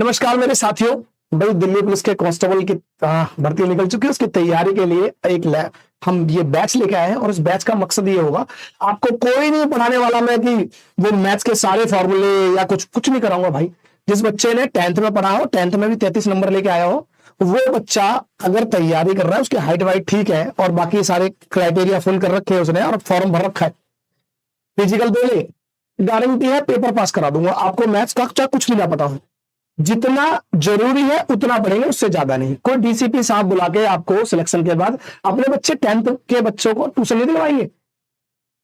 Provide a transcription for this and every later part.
नमस्कार मेरे साथियों। भाई दिल्ली पुलिस के कांस्टेबल की भर्ती निकल चुकी है। उसकी तैयारी के लिए हम ये बैच लेके आए हैं और इस बैच का मकसद ये होगा, आपको कोई नहीं पढ़ाने वाला मैं कि वो मैथ्स के सारे फॉर्मूले या कुछ कुछ नहीं कराऊंगा भाई। जिस बच्चे ने 10th में पढ़ा हो, 10th में भी 33 नंबर लेके आया हो, वो बच्चा अगर तैयारी कर रहा है, उसकी हाइट वाइट ठीक है और बाकी सारे क्राइटेरिया फुल कर रखे हैं उसने और फॉर्म भर रखा है, फिजिकल दे ले, गारंटी है पेपर पास करा दूंगा। आपको मैथ्स का चाहे कुछ भी ना पता हो, जितना जरूरी है उतना पढ़ेंगे, उससे ज्यादा नहीं। कोई डीसीपी साहब बुला के आपको सिलेक्शन के बाद अपने बच्चे 10th के बच्चों को ट्यूशन नहीं दिलवाएंगे?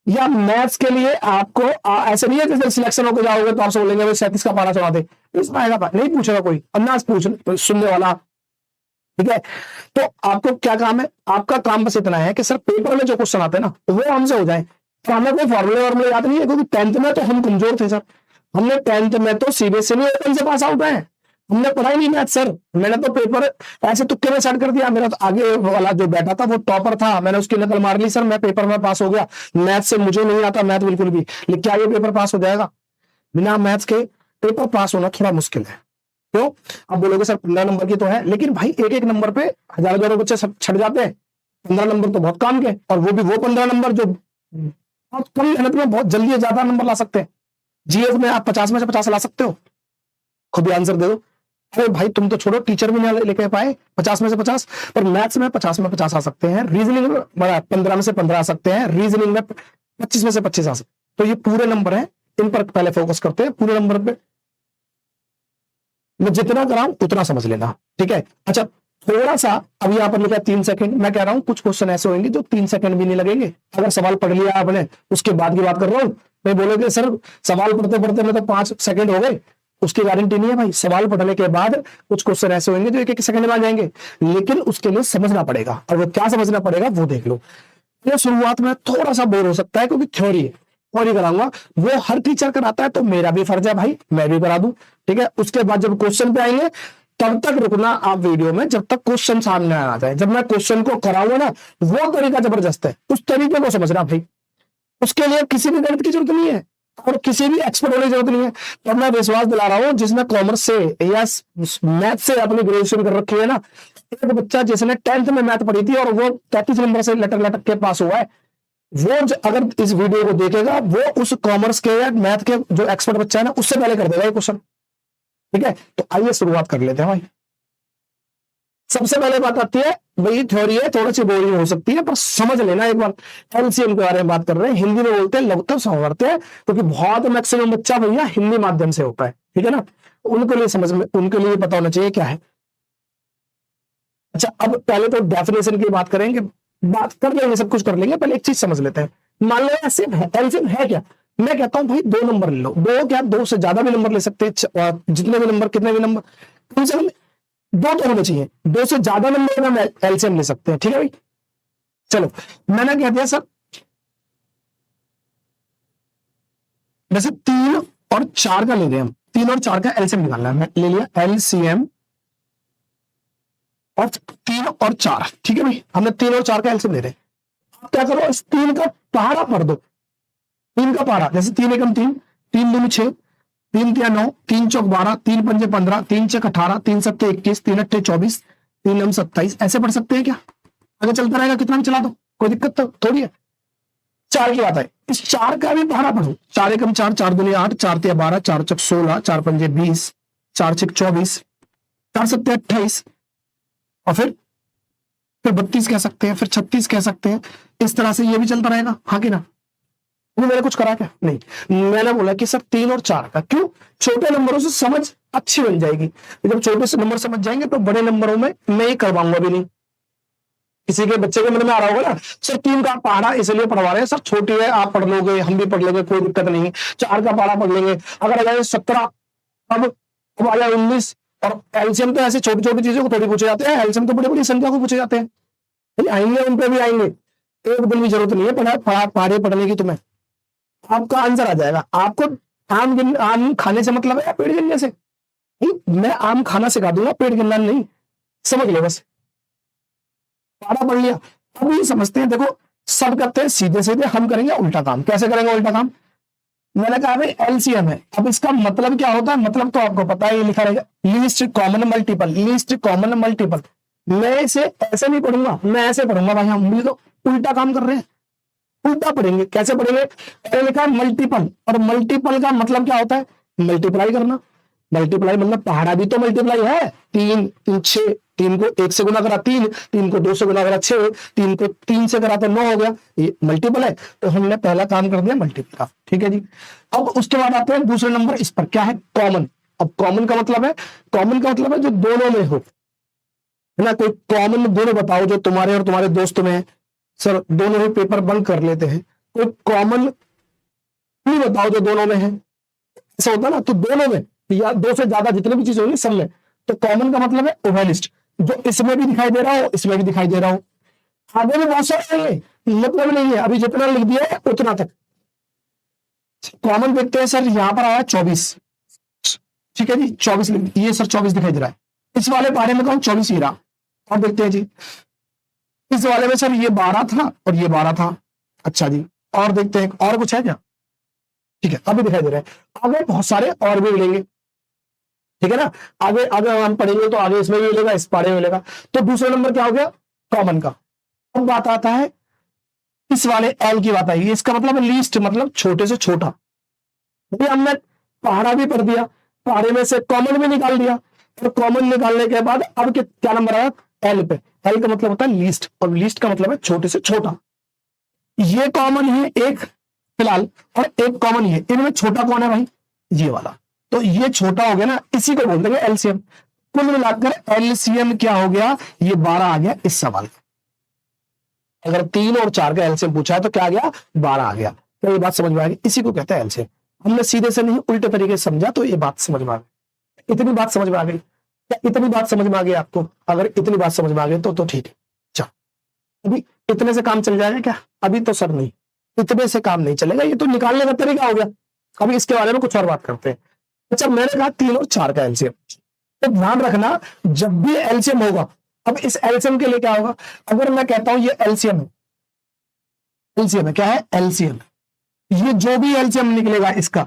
या मैथ्स के लिए आपको ऐसे नहीं है जैसे सिलेक्शन होकर जाओगे तो आपसे बोलेंगे 37 का पारा चढ़ा दे, इसमें आएगा नहीं पूछेगा कोई, अन्ना पूछ सुनने वाला। ठीक है, तो आपको क्या काम है? आपका काम बस इतना है कि सर पेपर में जो क्वेश्चन आते हैं ना वो हमसे हो जाए। तो हमें कोई फॉर्मूले वार्मूले याद नहीं है, क्योंकि 10th में तो हम कमजोर थे सर। हमने 10th में तो सीबीएसई में ओपन से पास आउट है, हमने पढ़ा ही नहीं मैथ सर। मैंने तो पेपर ऐसे तुक्के में सेट कर दिया। मेरा तो आगे वाला जो बैठा था वो टॉपर था, मैंने उसकी नकल मार ली सर, मैं पेपर में पास हो गया। मैथ से मुझे नहीं आता मैथ बिल्कुल भी, लेकिन क्या ये पेपर पास हो जाएगा? बिना मैथ्स के पेपर पास होना थोड़ा मुश्किल है। क्यों? आप बोलोगे सर 15 नंबर की तो है, लेकिन भाई एक एक नंबर पे हजारों बच्चे सब छट जाते हैं। 15 नंबर तो बहुत काम के, और वो भी वो 15 नंबर जो बहुत कम मेहनत में बहुत जल्दी ज्यादा नंबर ला सकते हैं। जीएस में आप 50 में से 50 ला सकते हो, खुद ही आंसर दे दो। अरे भाई तुम तो छोड़ो, टीचर भी नहीं लेके पाए 50 में से 50, पर मैथ्स में 50 में 50 आ सकते हैं, रीजनिंग में 15 में से 15 आ सकते हैं, रीजनिंग में 25 में से 25 आ सकते हैं। तो ये पूरे नंबर हैं, इन पर पहले फोकस करते हैं। पूरे नंबर पे मैं जितना कराऊं उतना समझ लेना, ठीक है? अच्छा, थोड़ा सा अब यहाँ पर लिखा 3 सेकंड। मैं कह रहा हूं कुछ क्वेश्चन ऐसे होंगे जो 3 सेकंड भी नहीं लगेंगे। अगर सवाल पढ़ लिया आपने, उसके बाद की बात कर रहा हूं। मैं बोलोगे सर सवाल पढ़ते पढ़ते में तो 5 सेकंड हो गए, उसकी गारंटी नहीं है भाई। सवाल पढ़ने के बाद कुछ क्वेश्चन ऐसे होंगे जो 1-1 सेकंड में आ जाएंगे, लेकिन उसके लिए समझना पड़ेगा। और वो क्या समझना पड़ेगा वो देख लो। ये शुरुआत में थोड़ा सा बोर हो सकता है, क्योंकि थ्योरी है, थ्योरी कराऊंगा। वो हर टीचर कराता है, तो मेरा भी फर्ज है भाई मैं भी करा दूं, ठीक है? उसके बाद जब क्वेश्चन पे आएंगे तब तक रुकना आप वीडियो में, जब तक क्वेश्चन सामने आ जाए। जब मैं क्वेश्चन को कराऊंगा ना, वो तरीका जबरदस्त है, उस तरीके को समझना भाई। उसके लिए किसी भी गणित की जरूरत नहीं है और किसी भी एक्सपर्ट होने की जरूरत नहीं है। तो मैं विश्वास दिला रहा हूं, जिसने कॉमर्स से या मैथ से अपनी ग्रेजुएशन कर रखी है ना, एक बच्चा जिसने 10th में मैथ पढ़ी थी और वो 33 नंबर से लटक लटक के पास हुआ है, वो अगर इस वीडियो को देखेगा, वो उस कॉमर्स के या मैथ के जो एक्सपर्ट बच्चा है ना, उससे पहले कर देगा ये क्वेश्चन। ठीक है, तो आइए शुरुआत कर लेते हैं भाई। सबसे पहले बात आती है भाई, थ्योरी है, थोड़ी सी बोरिंग हो सकती है, पर समझ लेना एक बार। एलसीएम के बारे में बात कर रहे हैं, हिंदी में बोलते हैं, लघुत्तम समवर्ती है, क्योंकि बहुत मैक्सिमम बच्चा भैया हिंदी माध्यम से होता है, ठीक है ना? उनके लिए समझ में, उनके लिए पता होना चाहिए क्या है। अच्छा, अब पहले तो डेफिनेशन की बात करेंगे, बात कर लेंगे, सब कुछ कर लेंगे। पहले एक चीज समझ लेते हैं। मान लो एलसीएम है, एलसीएम है क्या? मैं कहता हूं भाई 2 नंबर ले लो। 2 क्या, 2 से ज्यादा भी नंबर ले सकते हैं, जितने भी नंबर, कितने भी नंबर, कम से कम 2 तो होने चाहिए। 2 से ज्यादा नंबर का हम एलसीएम ले सकते हैं, ठीक है भाई? चलो, मैंने कह दिया सर वैसे 3 और 4 का ले रहे हैं हम, 3 और 4 का एलसीएम निकालना है। मैं ले लिया एलसीएम और 3 और 4, ठीक है भाई? हमने 3 और 4 का एलसीएम ले रहे हैं। आप क्या करो, इस 3 का पहाड़ा पढ़ दो। 3 का पहाड़ा, जैसे 3 एकम 3, 3 दूनी 6, 3 तिया 9, 3 चौक 12, 3 पंजे 15, 3 छक 18, 3 सत्ते 21, 3 अट्ठे 24, 3 नम 27। ऐसे पढ़ सकते हैं क्या? आगे चलता रहेगा, कितना भी चला दो, कोई दिक्कत तो थोड़ी है। 4 की बात है, इस 4 का भी पहाड़ा पढ़ो। 4 एकम 4, 4 दूनी 8, 4 तिया 12, 4 चक 16, 4 पंजे 20, 4 छक 24, 4 सत्ते 28, और फिर 32 कह सकते हैं, फिर 36 कह सकते हैं। इस तरह से ये भी चलता रहेगा, हाँ कि ना? मैंने कुछ करा क्या? नहीं। मैंने बोला कि सर 3 और 4 का, क्यों? छोटे नंबरों से समझ अच्छी बन जाएगी। जब छोटे से नंबर समझ जाएंगे तो बड़े नंबरों में मैं ही करवाऊंगा भी नहीं। किसी के बच्चे के मन में आ रहा होगा ना, सर 3 का पहाड़ा इसलिए पढ़वा रहे हैं सर, छोटी है, आप पढ़ लोगे, हम भी पढ़ लेंगे, कोई दिक्कत नहीं। 4 का पहाड़ा पढ़ लेंगे। अगर आ जाए 17, अब आ जाए 19, और एलसीएम तो ऐसे छोटी छोटी चीजों को थोड़ी पूछे जाते हैं, एलसीएम तो बड़ी बड़ी संख्या को पूछे जाते हैं। आएंगे, उन पे भी आएंगे। एक दिन भी जरूरत नहीं है पहाड़े पढ़ने की, तुम्हें आपका आंसर आ जाएगा। आपको आम खाने से मतलब है पेड़ गिनने से? नहीं, मैं आम खाना सिखा दूंगा, पेड़ गिनना नहीं। समझ लो बस, पढ़ा पढ़ लिया। अब ये समझते हैं, देखो सब करते हैं सीधे सीधे, हम करेंगे उल्टा काम। कैसे करेंगे उल्टा काम? मैंने कहा भाई एलसीएम है। अब इसका मतलब क्या होता है, मतलब तो आपको पता है, ये लिखा रहेगा least common multiple, least common multiple. मैं इसे ऐसे नहीं पढ़ूंगा, मैं ऐसे पढ़ूंगा भाई, हम भी तो उल्टा काम कर रहे हैं, उल्टा पढ़ेंगे। कैसे पढ़ेंगे, पहले लिखा है मल्टीपल, और मल्टीपल का मतलब क्या होता है, मल्टीप्लाई करना। मल्टीप्लाई मतलब पहाड़ा भी तो मल्टीप्लाई है, 3 3 6, 3 को 1 से गुना करा 3, 3 को 2 से गुना करा 6, 3 को 3 से करा तो 9 हो गया, ये मल्टीपल है। तो हमने पहला काम कर दिया मल्टीपल का, ठीक है जी। अब उसके बाद आते हैं दूसरे नंबर इस पर, क्या है, कॉमन। अब कॉमन का मतलब है, कॉमन का मतलब है जो दोनों में हो, है ना। कोई कॉमन गुण बताओ जो तुम्हारे और तुम्हारे दोस्त में है। सर दोनों ही पेपर बंक कर लेते हैं, कोई कॉमन नहीं बताओ जो दोनों में है, ऐसा होता है ना। तो दोनों में या दो से ज्यादा जितने भी चीज होंगी सब में, तो कॉमन का मतलब है उभयनिष्ठ, जो इसमें भी दिखाई दे रहा हो इसमें भी दिखाई दे रहा हो। आगे भी बहुत सारे हैं, मतलब नहीं है, अभी जितना लिख दिया है उतना तक कॉमन देखते हैं। सर यहां पर आया 24, ठीक है जी, 24 लिख, ये सर 24 दिखाई दे रहा है। इस वाले बारे में कहूं 24 ही रहा, और देखते हैं जी। इस वाले में सर ये 12 था और ये 12 था, अच्छा जी। और देखते हैं और कुछ है क्या, ठीक है अभी दिखाई दे रहा है। आगे बहुत सारे और भी मिलेंगे, ठीक है ना। आगे आगे हम पढ़ेंगे तो आगे इसमें भी मिलेगा, इस पारे में मिलेगा। तो दूसरा नंबर क्या हो गया, कॉमन का। अब बात आता है इस वाले एल की बात आई, इसका मतलब लीस्ट, मतलब छोटे से छोटा। हमने पहाड़ा भी पढ़ दिया, पहाड़े में से कॉमन भी निकाल दिया, और कॉमन निकालने के बाद अब क्या नंबर आया, एल पे। एल का मतलब होता है लीस्ट, और लीस्ट का मतलब है छोटे से छोटा। ये कॉमन है एक फिलहाल, और एक कॉमन ये, इनमें छोटा कौन है भाई, ये वाला। तो ये छोटा हो गया ना, इसी को बोल देंगे एलसीएम। कुल मिलाकर एलसीएम क्या हो गया, ये 12 आ गया इस सवाल का। अगर 3 और 4 का एलसीएम पूछा है तो क्या आ गया, 12 आ गया। तो ये बात समझ में आ गई, इसी को कहते हैं एलसीएम। हमने सीधे से नहीं उल्टे तरीके से समझा, तो ये बात समझ में आ गई। इतनी बात समझ में आ गई क्या, इतनी बात समझ में आ गई आपको? अगर इतनी बात समझ में आ गई तो ठीक है। चलो अभी इतने से काम चल जाएगा क्या, अभी तो सर नहीं, इतने से काम नहीं चलेगा, ये तो निकालने का तरीका हो गया। अभी इसके बारे में कुछ और बात करते हैं। अच्छा मैंने कहा 3 और 4 का एलसीएम, तो ध्यान रखना जब भी एलसीएम होगा, अब इस एलसीएम के लिए क्या होगा, अगर मैं कहता हूं ये एलसीएम है, एलसीएम है, क्या है, एलसीएम। ये जो भी एलसीएम निकलेगा इसका,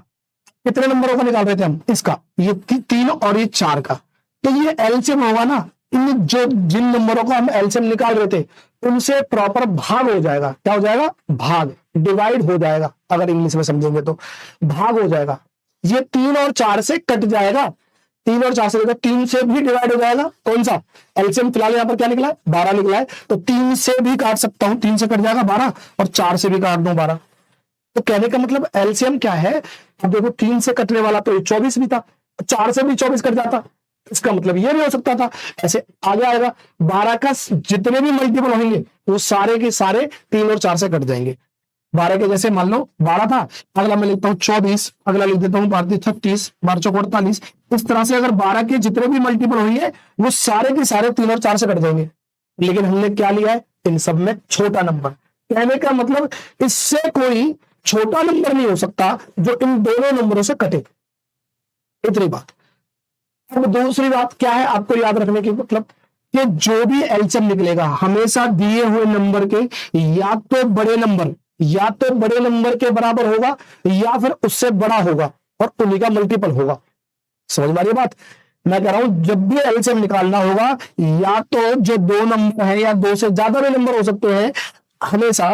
कितने नंबरों का निकाल रहे थे हम, इसका, ये 3 और ये 4 का, तो ये एलसीएम होगा ना। इन जो जिन नंबरों को हम एलसीएम निकाल रहे थे उनसे प्रॉपर भाग हो जाएगा। क्या हो जाएगा, भाग, डिवाइड हो जाएगा। अगर इंग्लिश में समझेंगे तो भाग हो जाएगा। ये 3 और 4 से कट जाएगा, 3 और 4 से, 3 से भी डिवाइड हो जाएगा। कौन सा एलसीएम, फिलहाल यहाँ पर क्या निकला है, 12 निकला है, तो 3 से भी काट सकता हूं, 3 से कट जाएगा 12, और 4 से भी काट दूं 12। तो कहने का मतलब एलसीएम क्या है, अब देखो 3 से कटने वाला तो ये 24 भी था, 4 से भी 24 कट जाता, इसका मतलब ये भी हो सकता था। ऐसे आगे आएगा, 12 का जितने भी मल्टीपल होंगे वो सारे के सारे 3 और 4 से कट जाएंगे। 12 के जैसे मान लो 12 था, अगला मैं लिखता हूँ 24, अगला लिख देता हूँ 12 36, 12 चौक 48। इस तरह से अगर 12 के जितने भी मल्टीपल होंगे वो सारे के सारे 3 और 4 से कट जाएंगे। लेकिन हमने क्या लिया है, इन सब में छोटा नंबर। कहने का मतलब इससे कोई छोटा नंबर नहीं हो सकता जो इन दोनों नंबरों से कटे, इतनी बात। अब दूसरी बात क्या है आपको याद रखने की, मतलब कि जो भी एलसीएम निकलेगा हमेशा दिए हुए नंबर के या तो बड़े नंबर के बराबर होगा या फिर उससे बड़ा होगा, और उन्हीं का मल्टीपल होगा। समझ में आ रही बात, मैं कह रहा हूं जब भी एलसीएम निकालना होगा, या तो जो 2 नंबर है या 2 से ज्यादा भी नंबर हो सकते हैं, हमेशा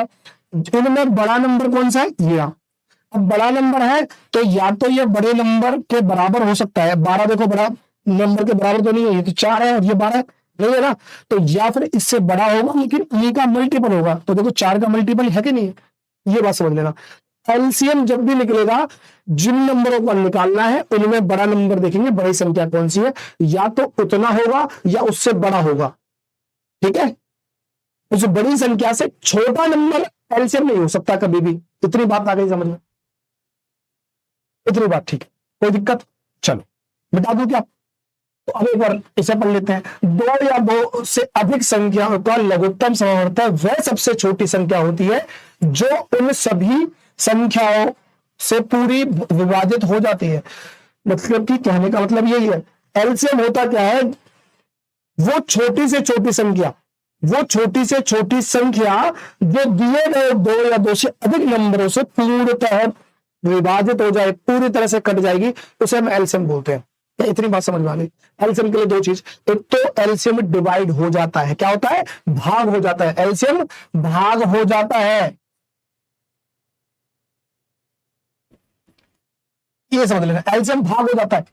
इनमें बड़ा नंबर कौन सा है, ये। अब बड़ा नंबर है तो या तो ये बड़े नंबर के बराबर हो सकता है, 12 देखो बड़ा नंबर के बराबर तो नहीं है, ये तो 4 है और ये 12 नहीं है ना, तो या फिर इससे बड़ा होगा लेकिन ये का मल्टीपल होगा। तो देखो 4 का मल्टीपल है कि नहीं है, ये बात समझ लेना। एलसीएम जब भी निकलेगा, जिन नंबरों को निकालना है उनमें बड़ा नंबर देखेंगे, बड़ी संख्या कौन सी है, या तो उतना होगा या उससे बड़ा होगा, ठीक है। उस बड़ी संख्या से छोटा नंबर एलसीएम नहीं हो सकता कभी भी। इतनी बात आ गई समझ में, इतनी बात, ठीक है, कोई दिक्कत, चलो बता दूं क्या। तो अब एक बार इसे पढ़ लेते हैं। 2 या 2 से अधिक संख्याओं का लघुत्तम समवर्तक वह सबसे छोटी संख्या होती है जो उन सभी संख्याओं से पूरी विभाजित हो जाती है। मतलब कि कहने का मतलब यही है, एलसीएम होता क्या है, वो छोटी से छोटी संख्या, वो छोटी से छोटी संख्या जो दिए गए 2 या 2 से अधिक नंबरों से पूर्णतः विभाजित हो जाए, पूरी तरह से कट जाएगी, उसे हम एलसीएम बोलते हैं। क्या इतनी बात समझ में आ गई? एलसीएम के लिए दो चीज, एक तो एलसीएम डिवाइड हो जाता है, क्या होता है? भाग हो जाता है, एलसीएम भाग हो जाता है, ये समझ लेना, एलसीएम भाग हो जाता है।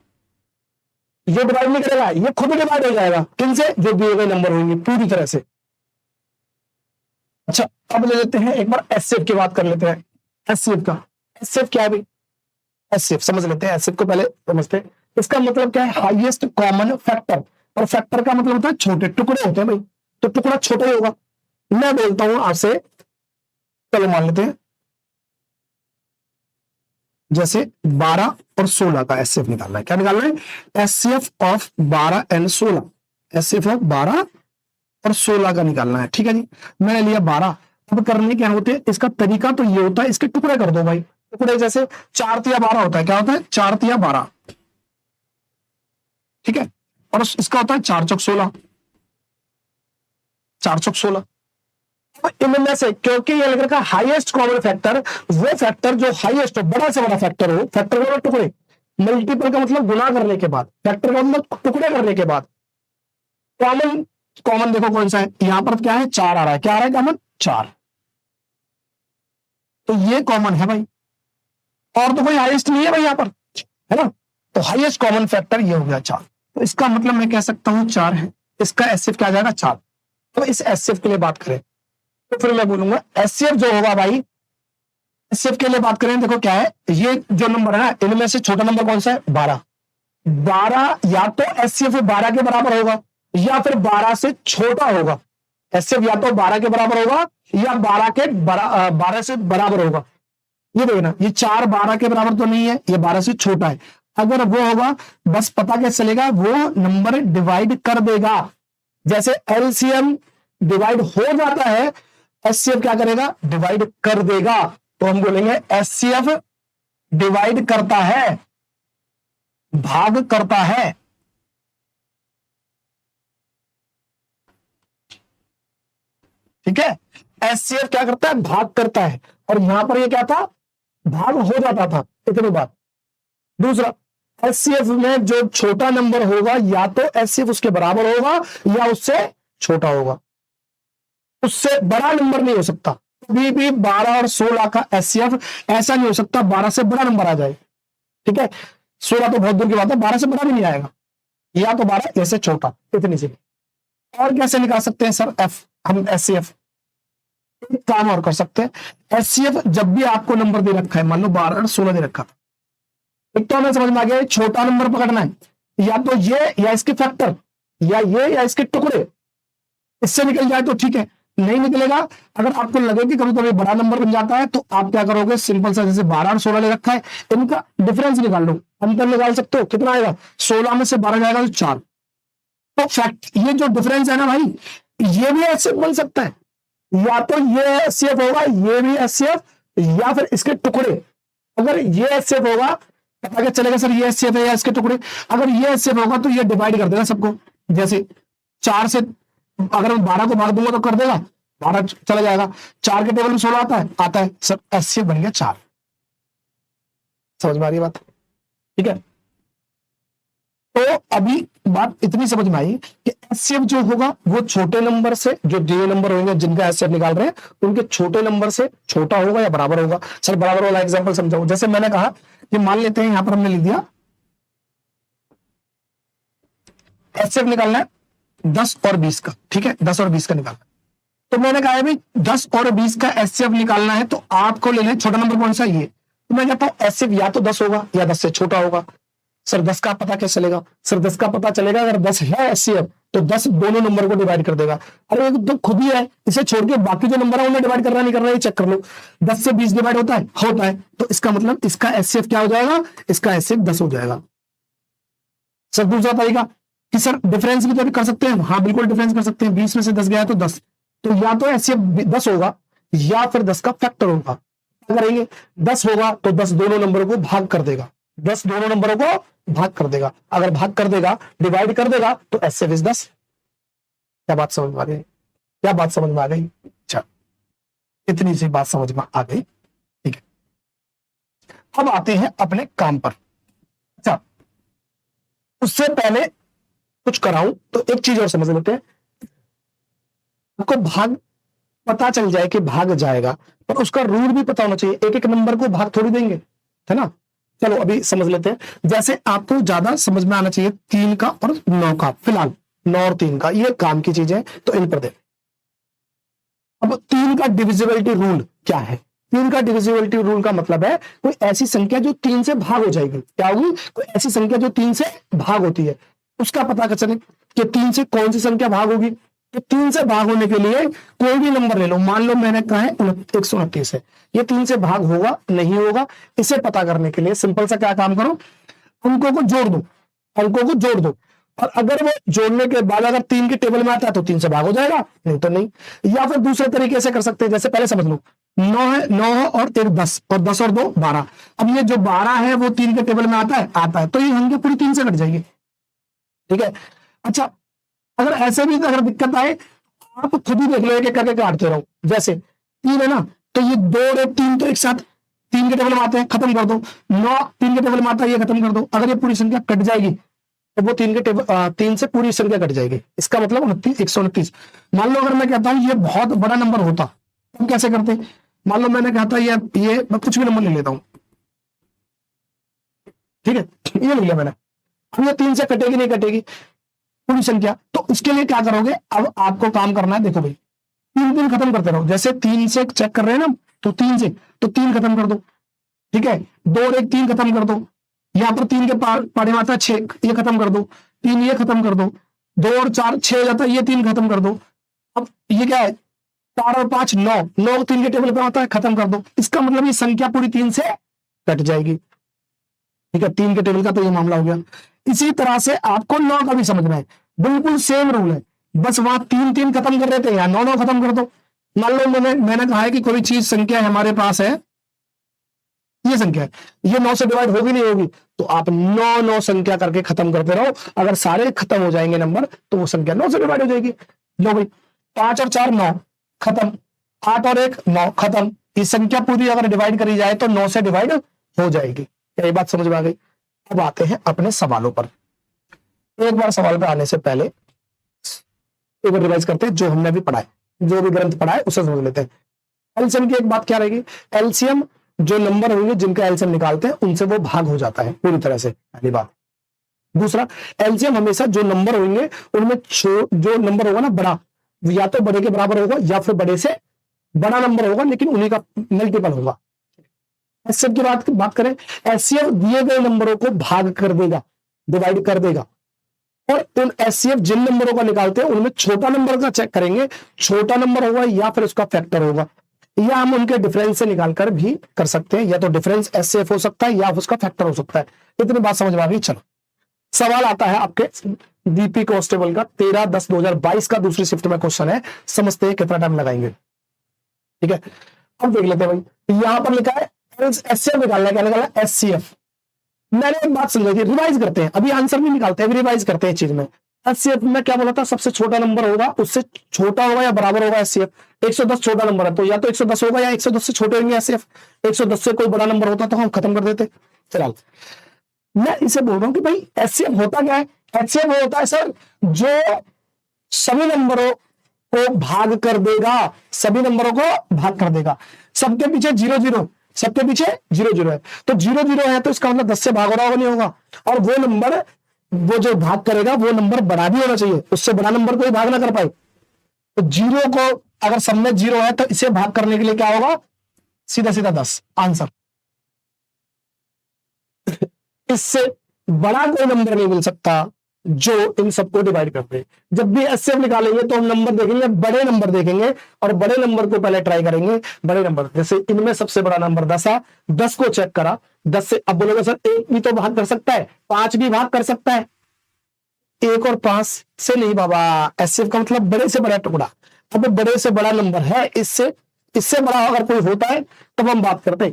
ये डिवाइड नहीं करेगा, ये खुद डिवाइड हो जाएगा, किनसे? जो दिए गए नंबर होंगे पूरी तरह से। अच्छा, अब ले लेते हैं एक बार एचसीएफ की बात कर लेते हैं। एचसीएफ का, एचसीएफ क्या है भाई? एचसीएफ समझ लेते हैं, एचसीएफ को पहले समझते हैं। इसका मतलब क्या है? हाईएस्ट कॉमन फैक्टर, और फैक्टर का मतलब होता है छोटे टुकड़े होते हैं भाई, तो टुकड़ा छोटा ही होगा। मैं बोलता हूं आपसे, चलो मान लेते हैं जैसे 12 और 16 का एचसीएफ निकालना है। क्या निकालना है? HCF of 12 and 16, HCF of 12 और 16 का निकालना है। ठीक है जी, मैंने लिया 12। अब करने क्या होते हैं, इसका तरीका तो ये होता है, इसके टुकड़े कर दो भाई, टुकड़े जैसे 4 तिया 12 होता है, क्या होता है? 4 तिया 12, ठीक है, और इसका होता है 4 चौक 16, 4 चौक 16। इनमें से, क्योंकि ये लग रखा हाईएस्ट कॉमन फैक्टर, वो फैक्टर जो हाईएस्ट हो, बड़ा से बड़ा फैक्टर हो, फैक्टर का टुकड़े, मल्टीपल का मतलब गुना करने के बाद, फैक्टर का मतलब टुकड़े करने के बाद। कॉमन, कॉमन देखो कौन सा है, यहां पर क्या है? 4 आ रहा है, क्या आ रहा है कॉमन? 4, तो ये कॉमन है भाई, और तो कोई हाईएस्ट नहीं है भाई यहां पर, है ना? तो हाईएस्ट कॉमन फैक्टर ये हो गया 4, तो इसका मतलब मैं कह सकता हूं 4 है, इसका एचसीएफ क्या आ जाएगा? 4। तो इस एचसीएफ के लिए बात करें तो फिर मैं बोलूंगा एचसीएफ जो होगा भाई, एचसीएफ के लिए बात करें, देखो क्या है, ये जो नंबर है ना, इनमें से छोटा नंबर कौन सा है? 12। 12 या तो एचसीएफ 12 के बराबर होगा, या फिर 12 से छोटा होगा। एचसीएफ या तो 12 के बराबर होगा, या 12 से बराबर होगा। ये देखना, ये 4 12 के बराबर तो नहीं है, ये 12 से छोटा है। अगर वो होगा, बस पता कैसे चलेगा? वो नंबर डिवाइड कर देगा, जैसे एलसीएम डिवाइड हो जाता है, एचसीएफ क्या करेगा? डिवाइड कर देगा। तो हम बोलेंगे एचसीएफ डिवाइड करता है, भाग करता है। ठीक है, एचसीएफ क्या करता है? भाग करता है, और यहां पर ये क्या था? भाग हो जाता था, इतनी बात। दूसरा, एचसीएफ में जो छोटा नंबर होगा, या तो एचसीएफ उसके बराबर होगा, या उससे छोटा होगा, उससे बड़ा नंबर नहीं हो सकता। कभी भी 12 और 16 का एचसीएफ ऐसा नहीं हो सकता 12 से बड़ा नंबर आ जाए। ठीक है, 16 तो बहुत दूर की बात है, 12 से बड़ा भी नहीं आएगा, या तो 12 ऐसे छोटा, इतनी सी। और कैसे निकाल सकते हैं सर एफ हम एचसीएफ? एक काम और कर सकते हैं, एचसीएफ जब भी आपको नंबर दे रखा है, मान लो 12 और 16 दे रखा था, एक तो हमें समझ में आ गया छोटा नंबर पकड़ना है, या तो ये, या इसके फैक्टर, या ये, या इसके टुकड़े, इससे निकल जाए तो ठीक है, नहीं निकलेगा, अगर आपको लगे कि कभी कभी बड़ा नंबर बन जाता है, तो आप क्या करोगे? सिंपल सा, जैसे 12 और 16 ले रखा है, इनका डिफरेंस निकाल लो, अंतर निकाल सकते हो, कितना आएगा? 16 में से 12 जाएगा तो 4। तो फैक्ट, ये जो डिफरेंस है ना भाई, ये भी एचसीएफ बन सकता है, या तो ये एचसीएफ होगा, ये भी एचसीएफ, या फिर इसके टुकड़े। अगर ये एचसीएफ होगा, पता क्या चलेगा सर ये एचसीएफ है या इसके टुकड़े? अगर ये एचसीएफ होगा तो ये डिवाइड कर देगा सबको, जैसे 4 से अगर मैं 12 को भाग दूंगा तो कर देगा, 12 चला जाएगा। 4 के टेबल में 16 आता है सर, एचसीएफ बन गया 4। समझ में आ रही बात? ठीक है, तो अभी बात इतनी समझ में आई कि एचसीएफ जो होगा वो छोटे नंबर से, जो दिए नंबर होंगे जिनका एचसीएफ निकाल रहे हैं, उनके छोटे नंबर से छोटा होगा या बराबर होगा। सर बराबर वाला एग्जांपल समझाओ। जैसे मैंने कहा कि मान लेते हैं, यहां पर हमने लिख दिया एचसीएफ निकालना है 10 और 20 का, ठीक है, 10 और 20 का निकालना। तो मैंने कहा है भाई 10 और 20 का एचसीएफ निकालना है, तो आपको लेना है छोटा नंबर कौन सा? ये। तो मैं कहता हूं एचसीएफ या तो 10 होगा या 10 से छोटा होगा। सर 10 का पता कैसे चलेगा? सर 10 का पता चलेगा, अगर 10 है एचसीएफ तो 10 दोनों नंबर को डिवाइड कर देगा। अरे तो खुद ही है, इसे छोड़ के बाकी जो नंबर है उन्हें डिवाइड करना नहीं करना, ये चेक कर लो। 10 से 20 डिवाइड होता है, होता है, तो इसका मतलब इसका एचसीएफ क्या हो जाएगा? इसका एचसीएफ 10 हो जाएगा। सर दूसरा तरीका कि सर डिफरेंस भी तो कर सकते हैं। हाँ बिल्कुल डिफरेंस कर सकते हैं, 20 में से 10 गया तो 10, तो या तो एचसीएफ 10 होगा या फिर 10 का फैक्टर होगा। क्या करेंगे? 10 होगा तो 10 दोनों नंबरों को भाग कर देगा, 10 दोनों नंबरों को भाग कर देगा। अगर भाग कर देगा, डिवाइड कर देगा, तो एचसीएफ इज 10। क्या बात समझ में आ गई? क्या बात समझ में आ गई? अच्छा, इतनी सी बात समझ में आ गई, ठीक है। अब आते हैं अपने काम पर। अच्छा, उससे पहले कुछ कराऊं तो एक चीज और समझ लेते हैं। आपको भाग पता चल जाए कि भाग जाएगा, पर उसका रूल भी पता होना चाहिए। एक एक नंबर को भाग थोड़ी देंगे, है ना। चलो अभी समझ लेते हैं। जैसे आपको ज्यादा समझ में आना चाहिए 3 का और 9 का, फिलहाल 9 और 3 का, ये काम की चीज है तो इन पर दे। अब 3 का डिविजिबिलिटी रूल क्या है? 3 का डिविजिबिलिटी रूल का मतलब है कोई ऐसी संख्या जो 3 से भाग हो जाएगी। क्या होगी? कोई ऐसी संख्या जो 3 से भाग होती है, उसका पता कर चले कि 3 से कौन सी संख्या भाग होगी। तो 3 से भाग होने के लिए कोई भी नंबर ले लो। मान लो मैंने कहा है 129 है, ये 3 से भाग होगा नहीं होगा, इसे पता करने के लिए सिंपल सा क्या काम करो, अंकों को जोड़ दो, अंकों को जोड़ दो। और अगर वो जोड़ने के बाद अगर 3 के टेबल में आता है तो 3 से भाग हो जाएगा, नहीं तो नहीं। या फिर दूसरे तरीके से कर सकते हैं, जैसे पहले समझ लो 9 है, 9 और 1 10, और 10 और 2 12। अब ये जो 12 है वो 3 के टेबल में आता है, तो ये संख्या पूरी 3 से कट जाएगी। ठीक है। अच्छा, अगर ऐसे भी अगर दिक्कत आए, आप खुद ही देख लो, एक एक करके काटते रहो। जैसे 3 है ना, तो ये 2 और 3 तो एक साथ 3 के टेबल में आते हैं, खत्म कर दो। 9 3 के टेबल में आता है, ये खत्म कर दो। अगर ये पूरी संख्या कट जाएगी तो वो 3 के टेबल 3 से पूरी संख्या कट जाएगी। इसका मतलब 129। मान लो अगर मैं कहता हूं ये बहुत बड़ा नंबर होता, हम कैसे करते? मान लो मैंने कहता ये मैं कुछ भी नंबर ले लेता हूं, ठीक है, ये ले लिया मैंने। अब ये 3 से कटेगी नहीं कटेगी पूरी संख्या, तो इसके लिए क्या करोगे? अब आपको काम करना है, देखो भाई 3 खत्म करते रहो। जैसे 3 से चेक कर रहे हैं ना, तो 3 से तो 3 खत्म कर दो, ठीक है। 2 और 1 3 खत्म कर दो। यहां पर 3 के पारे में आता है 6, ये खत्म कर दो। 3 ये खत्म कर दो। 2 और 4 6 हो जाता है, ये 3 खत्म कर दो। अब ये क्या है? 4 और 5 9, 9 3 के टेबल पे आता है, खत्म कर दो। इसका मतलब ये संख्या पूरी 3 से कट जाएगी। ठीक है, 3 के टेबल का तो ये मामला हो गया। इसी तरह से आपको 9 का भी समझना है, बिल्कुल सेम रूल है, बस वहां 3 3 खत्म कर रहे थे, यहाँ 9 9 खत्म कर दो। मान लो मैंने कहा है कि कोई चीज संख्या हमारे पास है, ये संख्या है, ये 9 से डिवाइड होगी नहीं होगी, तो आप 9 9 संख्या करके खत्म करते रहो। अगर सारे खत्म हो जाएंगे नंबर तो वो संख्या 9 से डिवाइड हो जाएगी। लो भाई 5 और 4 9 खत्म, 8 और 1 9 खत्म। ये संख्या पूरी अगर डिवाइड करी जाए तो 9 से डिवाइड हो जाएगी। क्या ये बात समझ में आ गई? अब आते हैं अपने सवालों पर। एक बार सवाल पे आने से पहले एक बार रिवाइज करते हैं जो हमने अभी पढ़ा है, जो भी ग्रंथ पढ़ा है उसे समझ लेते हैं। एलसीएम की एक बात क्या रहेगी? एलसीएम जो नंबर होंगे जिनका एलसीएम निकालते हैं उनसे वो भाग हो जाता है पूरी तरह से, पहली बात। दूसरा, एलसीएम हमेशा जो नंबर होंगे उनमें जो नंबर होगा ना बड़ा, या तो बड़े के बराबर होगा या फिर बड़े से बड़ा नंबर होगा, लेकिन उन्हीं का मल्टीपल होगा। एचसीएफ की बात करें, एचसीएफ दिए गए नंबरों को भाग कर देगा, डिवाइड कर देगा। और उन एचसीएफ जिन नंबरों का निकालते हैं उनमें छोटा नंबर का चेक करेंगे, छोटा नंबर होगा या फिर उसका फैक्टर होगा, या हम उनके डिफरेंस से निकालकर भी कर सकते हैं। या तो डिफरेंस एचसीएफ हो सकता है या उसका फैक्टर हो सकता है। इतनी बात समझ में आ गई। चलो सवाल आता है आपके डीपी कांस्टेबल का 13/10/2022 का दूसरी शिफ्ट में क्वेश्चन है, समझते हैं कितना टाइम लगाएंगे। ठीक है, अब देख लेते हैं भाई। यहां पर लिखा है एचसीएफ निकालना है, क्या निकालना है? एचसीएफ। मैंने एक बात समझाई थी, रिवाइज करते हैं, अभी आंसर नहीं निकालते, अभी रिवाइज करते हैं चीज में। एचसीएफ में क्या बोला था? सबसे छोटा नंबर होगा, उससे छोटा होगा या बराबर होगा एचसीएफ। 110 छोटा नंबर है तो या तो 110 होगा या 110 से छोटे होंगे एचसीएफ। 110 से कोई बड़ा नंबर होता तो हम खत्म कर देते। चलो मैं इसे बोल रहा हूं कि भाई एचसीएफ होता क्या है? एचसीएफ होता है सर जो सभी नंबरों को भाग कर देगा, सभी नंबरों को भाग कर देगा। सबके पीछे 0 0, सबके पीछे 0 0 है, तो 0 0 है तो इसका मतलब 10 से भाग हो रहा होगा नहीं होगा। और वो नंबर, वो जो भाग करेगा वो नंबर बड़ा भी होना चाहिए, उससे बड़ा नंबर कोई भाग ना कर पाए। तो 0 को अगर सब में 0 है तो इसे भाग करने के लिए क्या होगा? सीधा सीधा 10 आंसर। इससे बड़ा कोई नंबर नहीं मिल सकता जो इन सबको डिवाइड करते हैं। जब भी एचसीएफ निकालेंगे तो हम नंबर देखेंगे, बड़े नंबर देखेंगे और बड़े नंबर को पहले ट्राई करेंगे। बड़े नंबर जैसे इनमें सबसे बड़ा नंबर 10 है, 10 को चेक करा, 10 से अब बोलोगे सर 1 भी तो भाग कर सकता है, 5 भी भाग कर सकता है। 1 और 5 से नहीं बाबा, एचसीएफ का मतलब बड़े से बड़ा टुकड़ा। अब बड़े से बड़ा नंबर है, इससे बड़ा अगर कोई होता है तब हम बात करते हैं,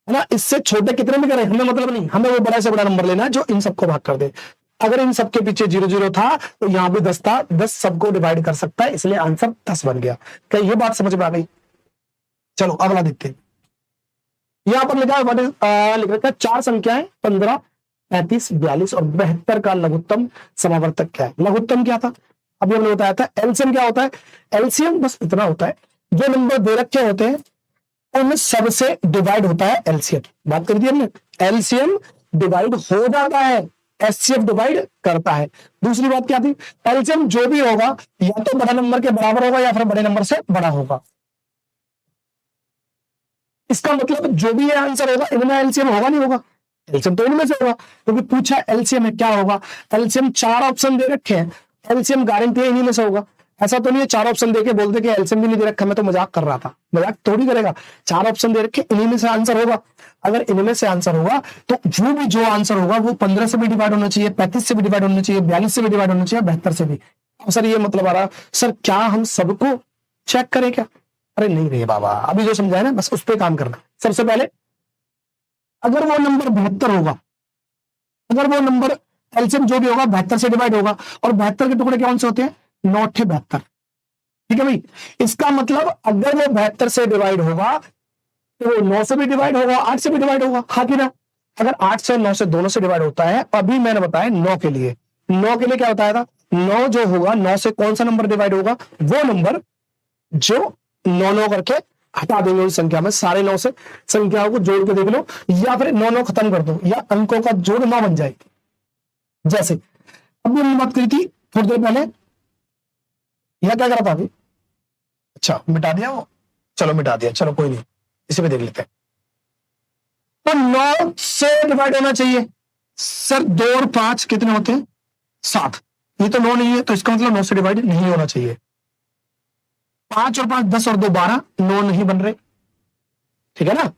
है ना। इससे छोटे कितने में करें हमें मतलब नहीं, हमें वो बड़ा से बड़ा नंबर लेना है जो इन सबको भाग कर दे। अगर इन सबके पीछे 0 0 था तो यहां भी 10 था, 10 सबको डिवाइड कर सकता है, इसलिए आंसर 10 बन गया। क्या ये बात समझ में आ गई? चलो अगला देखते हैं। यहां पर लिखा है लिख रखा है 4 संख्याएं 15, 35, 42 और 72 का लघुत्तम समावर्तक क्या है। लघुत्तम क्या था अभी हमने बताया था। एलसीएम क्या होता है, एलसीएम बस इतना होता है जो नंबर दे रखे होते हैं उन सबसे डिवाइड होता है एलसीएम। बात कर दी हमने, एलसीएम डिवाइड हो जाता है, एचसीएफ डिवाइड करता है। दूसरी बात क्या थी, एलसीएम जो भी होगा या तो बड़ा नंबर के बराबर होगा या फिर बड़े नंबर से बड़ा होगा। इसका मतलब जो भी आंसर होगा इनमें एलसीएम होगा नहीं होगा, एलसीएम तो इनमें से होगा, क्योंकि पूछा एलसीएम में क्या होगा। एलसीएम 4 ऑप्शन दे रखे हैं, एलसीएम गारंटी है इन्हीं में से होगा। ऐसा तो नहीं है 4 ऑप्शन देके बोलते कि एलसीएम भी नहीं दे रखा, मैं तो मजाक कर रहा था, मजाक थोड़ी करेगा। 4 ऑप्शन दे रखे, इन्हीं में से आंसर होगा। अगर इनमें से आंसर होगा तो जो आंसर होगा वो 15 से भी डिवाइड होना चाहिए, 35 से भी डिवाइड होना चाहिए, 42 से भी डिवाइड होना चाहिए, 72 से भी। अब सर ये मतलब आ रहा, सर क्या हम सबको चेक करें क्या? अरे नहीं रे बाबा, अभी जो समझाया ना बस उस पर काम करना। सबसे पहले अगर वो नंबर 72 होगा, अगर वो नंबर एलसीएम जो भी होगा 72 से डिवाइड होगा, और 72 के टुकड़े कौन से होते हैं, 9 × 72। ठीक है भाई, इसका मतलब अगर वो 72 से डिवाइड होगा तो वो 9 से भी डिवाइड होगा, 8 से भी डिवाइड होगा, हाँ कि ना। अगर 8 से 9 से दोनों से डिवाइड होता है, अभी मैंने बताया 9 के लिए, 9 के लिए क्या बताया था, 9 जो होगा 9 से कौन सा नंबर डिवाइड होगा, वो नंबर जो 9 करके हटा देंगे उस संख्या में, सारे 9 से संख्याओं को जोड़ के देख लो, या फिर 9 खत्म कर दो, या अंकों का जोड़ 9 बन जाए। जैसे अभी हमने बात करी थी थोड़ी देर पहले, यह क्या करा था अभी, अच्छा मिटा दिया वो, चलो मिटा दिया, चलो कोई नहीं, इसी पे देख लेते हैं। तो 9 से डिवाइड होना चाहिए सर, 2 और 5 कितने होते हैं, 7। ये तो 9 नहीं है, तो इसका मतलब 9 से डिवाइड नहीं होना चाहिए। 5 और 5 10 और 2 12, 9 नहीं बन रहे, ठीक है ना।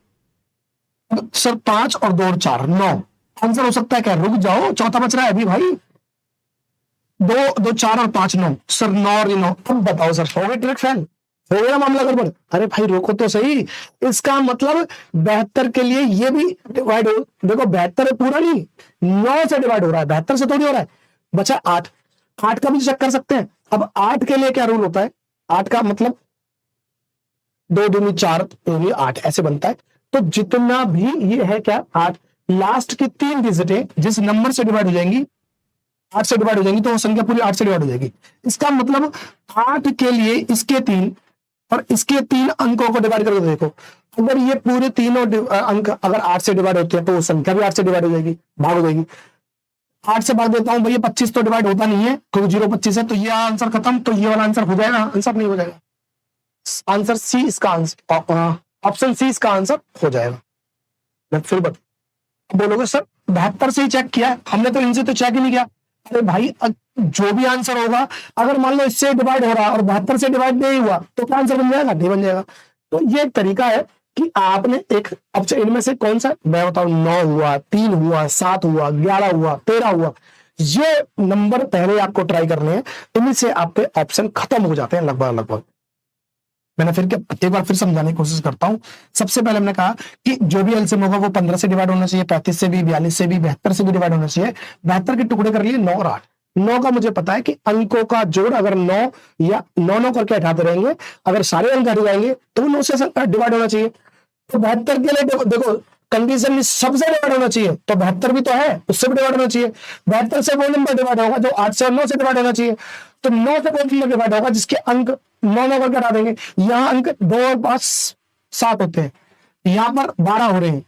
सर 5 और 2 और 4 9, आंसर हो सकता है क्या, रुक जाओ, चौथा बच रहा है अभी भाई। 2 4 और 5 9, सर 9 और 9। अब बताओ सर, हो गई ट्रिक फेल, हो गया मामला गड़बड़। अरे भाई रोको तो सही, इसका मतलब 72 के लिए ये भी डिवाइड हो, देखो 72 पूरा नहीं, 9 से डिवाइड हो रहा है, 72 से थोड़ी हो रहा है। बचा 8, 8 का भी चेक कर सकते हैं। अब 8 के लिए क्या रूल होता है, 8 का मतलब 2 दूनी 4 दूनी 8 ऐसे बनता है। तो जितना भी ये है क्या 8, लास्ट की 3 डिजिटें जिस नंबर से डिवाइड हो जाएंगी 8 से डिवाइड हो जाएंगी, तो वो संख्या पूरी 8 से डिवाइड हो जाएगी। इसका मतलब 8 के लिए इसके 3 और इसके 3 अंकों को डिवाइड करके देखो, अगर ये पूरे तीनों अंक अगर 8 से डिवाइड होते हैं तो वो संख्या भी 8 से डिवाइड हो जाएगी, भाग हो जाएगी। 8 से भाग देता हूं भैया, 25 तो डिवाइड होता नहीं है क्योंकि 0 25 है, तो ये आंसर खत्म, तो ये वाला आंसर हो जाएगा, आंसर नहीं हो जाएगा। आंसर सी इसका आंसर, ऑप्शन सी इसका आंसर हो जाएगा। मैं फिर बता, बोलोगे सर 72 से ही चेक किया है हमने, तो इनसे तो चेक ही नहीं किया। अरे भाई जो भी आंसर होगा, अगर मान लो इससे डिवाइड हो रहा है और 72 से डिवाइड नहीं हुआ तो क्या आंसर बन जाएगा, नहीं बन जाएगा। तो ये एक तरीका है कि आपने एक, अब इनमें से कौन सा मैं बताऊं, 9 हुआ, 3 हुआ, 7 हुआ, 11 हुआ, 13 हुआ, ये नंबर पहले आपको ट्राई करने हैं, इनमें से आपके ऑप्शन खत्म हो जाते हैं लगभग लगभग। मैंने फिर एक बार फिर समझाने की कोशिश करता हूं। सबसे पहले हमने कहा कि जो भी एलसीएम होगा वो 15 से डिवाइड होना चाहिए, 35 से भी, 42 से भी, 72 से भी डिवाइड होना चाहिए। 72 के टुकड़े कर लिए 9 और 8। 9 का मुझे पता है कि अंकों का जोड़ अगर 9 या 9 करके हटाते रहेंगे, अगर सारे अंक हट जाएंगे तो 9 से डिवाइड होना चाहिए। तो 72 के लिए देखो कंडीशन सबसे डिवाइड होना चाहिए, तो 72 भी तो है, उससे भी डिवाइड होना चाहिए। 72 से वो नंबर डिवाइड होगा जो 8 से और 9 से डिवाइड होना चाहिए, तो 9 से वो नंबर डिवाइड होगा जिसके अंक 9 करके हटा देंगे। यहाँ अंक 2 और 5 7 होते हैं, यहाँ पर 12 हो रहे हैं,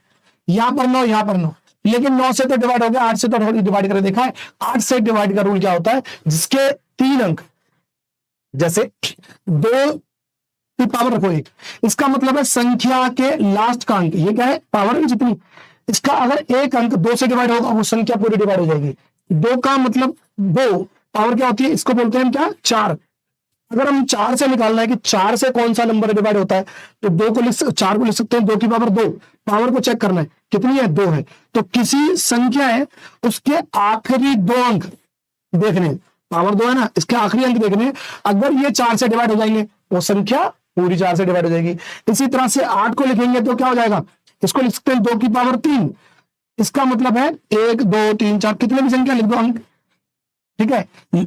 यहाँ पर 9, यहाँ पर 9, लेकिन 9 से तो डिवाइड हो गया, 8 से तो डिवाइड करके देखा है। 8 से डिवाइड का रूल क्या होता है, जिसके 3 अंक, जैसे 2 की पावर रखो 1, इसका मतलब है संख्या के लास्ट का अंक, ये क्या है पावर है जितनी, इसका अगर एक अंक 2 से डिवाइड होगा वो संख्या पूरी डिवाइड हो जाएगी। 2 का मतलब 2 पावर क्या होती है, इसको बोलते हैं हम क्या 4। अगर हम 4 से निकालना है कि 4 से कौन सा नंबर डिवाइड होता है, तो 4 को लिख सकते हैं 2 की पावर 2, पावर को चेक करना है कितनी है 2 है, तो किसी संख्या है उसके आखिरी 2 अंक देखने, पावर 2 है ना, इसके आखिरी अंक देखने, अगर ये 4 से डिवाइड हो जाएंगे वो संख्या पूरी 4 से डिवाइड हो जाएगी। इसी तरह से 8 को लिखेंगे तो क्या हो जाएगा, इसको लिख सकते हैं 2 की पावर 3, इसका मतलब है 1 2 3 4 कितने भी संख्या लिख दो अंक, ठीक है।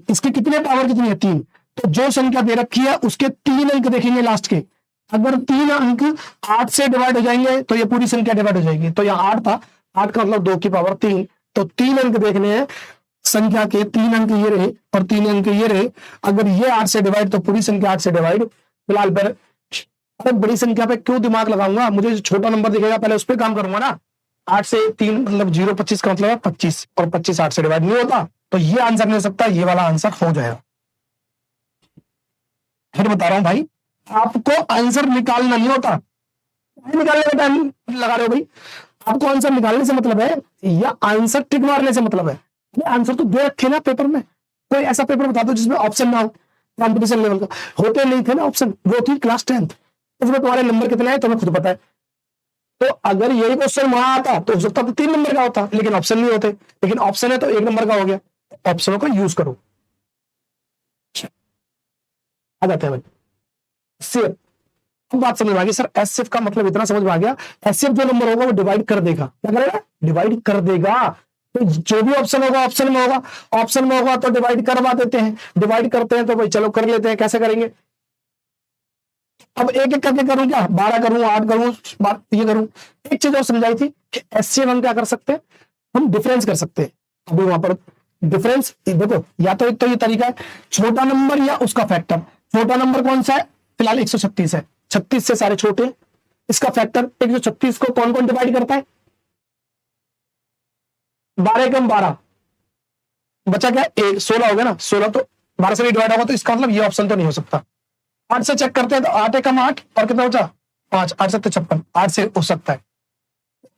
इसकी कितने पावर कितनी है 3, तो जो संख्या दे रखी है उसके 3 अंक देखेंगे लास्ट के, अगर 3 अंक 8 से डिवाइड हो जाएंगे तो ये पूरी संख्या डिवाइड हो जाएगी। तो यहाँ 8 था, 8 का मतलब 2 की पावर 3, तो 3 अंक देखने हैं संख्या के, 3 अंक ये रहे और 3 अंक ये रहे। अगर ये 8 से डिवाइड तो पूरी संख्या 8 से डिवाइड। फिलहाल पर अरे बड़ी संख्या पे क्यों दिमाग लगाऊंगा, मुझे जो छोटा नंबर दिखेगा पहले उस पर काम करूंगा ना। 8 से 3 मतलब 0, 25 का मतलब है 25, और 25 8 से डिवाइड नहीं होता, तो ये आंसर नहीं हो सकता, ये वाला आंसर हो जाएगा। फिर बता रहा हूं भाई, आपको आंसर निकालना नहीं होता, निकालने का टाइम लगा रहे हो भाई। आपको आंसर निकालने से मतलब है या आंसर टिक मारने से मतलब है? आंसर तो दे रखे ना पेपर में, कोई ऐसा पेपर बता दो जिसमें ऑप्शन ना हो। कॉम्पिटिशन लेवल का होते नहीं थे ना ऑप्शन, वो थी क्लास 10th, उसमें तुम्हारे नंबर कितने आए तुम्हें खुद पता है। तो अगर यही क्वेश्चन वहां आता तो हो सकता तो 3 नंबर का होता, लेकिन ऑप्शन नहीं होते, लेकिन ऑप्शन है तो 1 नंबर का हो गया। ऑप्शनों का यूज करो। आ जाते हैं भाई सिर्फ, बात समझ में आ गई सर। एसएफ का मतलब इतना समझ में आ गया, एसएफ जो नंबर होगा वो डिवाइड कर देगा। क्या करेगा? डिवाइड कर देगा। तो जो भी ऑप्शन होगा ऑप्शन में होगा, ऑप्शन में होगा तो डिवाइड करवा देते हैं, डिवाइड करते हैं तो भाई चलो कर लेते हैं। कैसे करेंगे? अब एक एक करके करूं क्या? 12 करूं, 8 करूं, ये करूं। एक चीज और समझाई थी कि एसएफ हम क्या कर सकते हैं, हम डिफरेंस कर सकते हैं। अभी वहां पर डिफरेंस देखो, या तो एक तो ये तरीका है छोटा नंबर या उसका फैक्टर। छोटा नंबर कौन सा है? फिलहाल 136 है, 36 से सारे छोटे, इसका फैक्टर 136 को कौन कौन डिवाइड करता है? 12 कम 12 बचा क्या? 16 हो गया ना, 16 तो 12 से भी डिवाइड होगा, तो इसका मतलब ये ऑप्शन तो नहीं हो सकता। 8 से चेक करते हैं तो 8 कम 8 और कितना बचा? 5, 8 से 56, 8 से हो सकता है।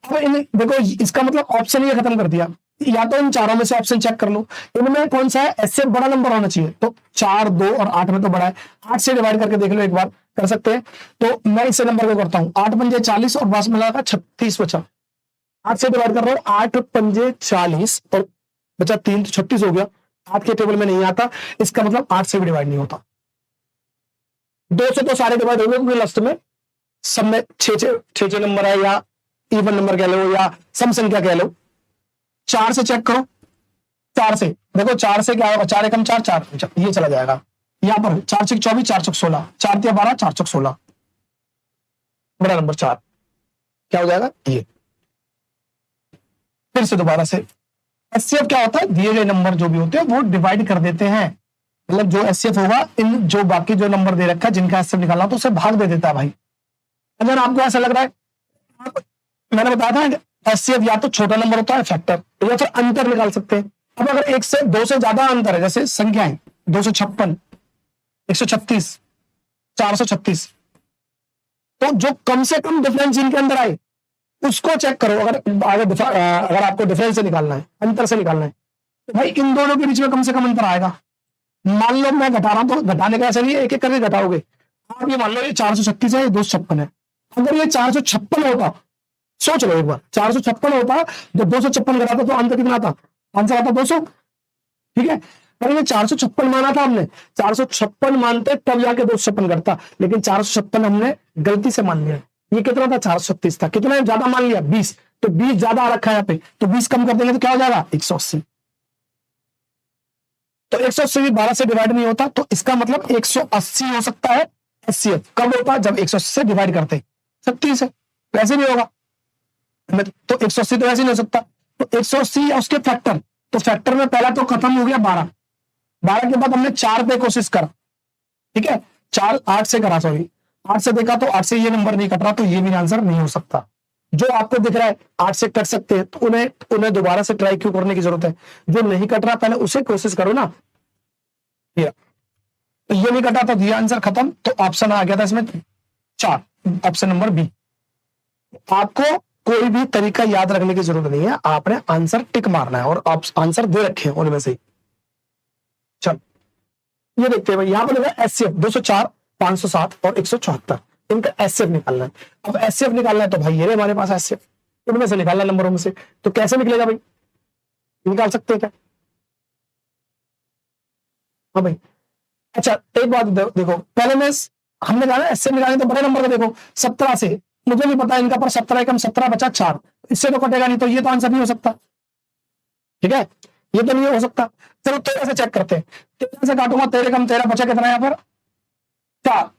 अब देखो इसका मतलब ऑप्शन ये खत्म कर दिया, या तो इन चारों में से ऑप्शन चेक कर लो, इनमें कौन सा है इससे बड़ा नंबर होना चाहिए। तो 4, 2 और 8 में तो बड़ा है, 8 से डिवाइड करके देख लो एक बार, कर सकते हैं। तो मैं इसे नंबर को करता हूं, 8 पंजे 40 और पास में लगा 36 बचा। 8 से डिवाइड कर रहा हूं, 8 पंजे 40 और बचा 3 तो 36 हो गया। 8 के टेबल में नहीं आता, इसका मतलब 8 से भी डिवाइड नहीं होता। 2 से तो सारे डिवाइड हो गए क्योंकि लास्ट में सब में 6 नंबर है, या इवन नंबर कह लो या सम संख्या कह लो। 4 से चेक करो, 4 से देखो, 4 से क्या होगा? 4 एकम 4, 4 ये चला जाएगा। यहां पर 4 छक 24, 4 छक 16, 4 तिया 12, 4 छक 16, बड़ा नंबर 4 क्या हो जाएगा? ये। फिर से दोबारा से एचसीएफ क्या होता है? दिए गए नंबर जो भी होते हैं वो डिवाइड कर देते हैं। मतलब जो एचसीएफ होगा, इन जो बाकी जो नंबर दे रखा है जिनका एचसीएफ निकालना तो उसे भाग दे देता है भाई। अगर आपको ऐसा लग रहा है, मैंने बताया था एचसीएफ या तो छोटा नंबर होता है फैक्टर, या फिर अंतर निकाल सकते हैं। अब अगर 1 से 2 से ज्यादा अंतर है, जैसे संख्याएं 256, 136, 436, तो जो कम से कम डिफरेंस इनके अंदर आए उसको चेक करो। अगर आपको डिफरेंस से निकालना है, अंतर से निकालना है, तो भाई इन दोनों के बीच में कम से कम अंतर आएगा। मान लो मैं घटा रहा हूं, तो घटाने का ऐसा नहीं है एक एक करके घटाओगे। आप ये मान लो ये 436 है, ये 256 है। अगर ये 456 होता, सोच लो एक बार, 456 होता तो 256 घटाता तो आंसर कितना आता? आंसर आता 200। ठीक है, पर ये 456 माना था हमने, 456 मानते तब जाके 256 करता, लेकिन 456 हमने गलती से मान लिया। ये कितना था? 436 था। कितना ज्यादा मान लिया? 20। तो 20 ज्यादा आ रखा है यहाँ पे, तो 20 कम कर देंगे तो क्या हो जाएगा? 180। तो 180 भी 12 से डिवाइड नहीं होता, तो इसका मतलब 180 हो सकता है एचसीएफ। कब होता? जब 180 से डिवाइड करते 36 है, वैसे नहीं होगा। तो 180 तो वैसे नहीं हो सकता, तो 180 या उसके फैक्टर। तो फैक्टर में पहला तो खत्म हो गया 12, 12 के बाद हमने 4 पे कोशिश करा। ठीक है, 4 8 से करा, सॉरी 8 से देखा तो 8 से ये नंबर नहीं कट रहा, तो ये भी आंसर नहीं हो सकता। जो आपको दिख रहा है 8 से कट सकते हैं, तो उन्हें दोबारा से ट्राई क्यों करने की जरूरत है? जो नहीं कट रहा पहले उसे कोशिश करो ना। तो ये नहीं कटा तो ये आंसर खत्म, तो ऑप्शन आ गया था इसमें 4, ऑप्शन नंबर बी। आपको कोई भी तरीका याद रखने की जरूरत नहीं है, आपने आंसर टिक मारना है और आंसर दे रखे हैं उनमें से। चल ये देखते हैं भाई, यहां पर लिखा एचसीएफ 204, 507 और 174, इनका एचसीएफ निकालना है। अब एचसीएफ निकालना है तो भाई ये हमारे पास एचसीएफ, इनमें से निकालना नंबरों में से, तो कैसे निकलेगा भाई? निकाल सकते हैं क्या? हाँ भाई। अच्छा एक बात देखो, पहले में हमने कहा ना एचसीएफ निकालने, तो बड़े नंबर का देखो 17 से, मुझे नहीं पता इनका, पर 17 कम 17 बचा 4, इससे तो कटेगा नहीं, तो ये तो आंसर नहीं हो सकता। ठीक है, ये तो नहीं हो सकता। चलो 13 से चेक करते हैं, 13 से काटूंगा, 13 कम 13 बचा कितना यहाँ पर? 4।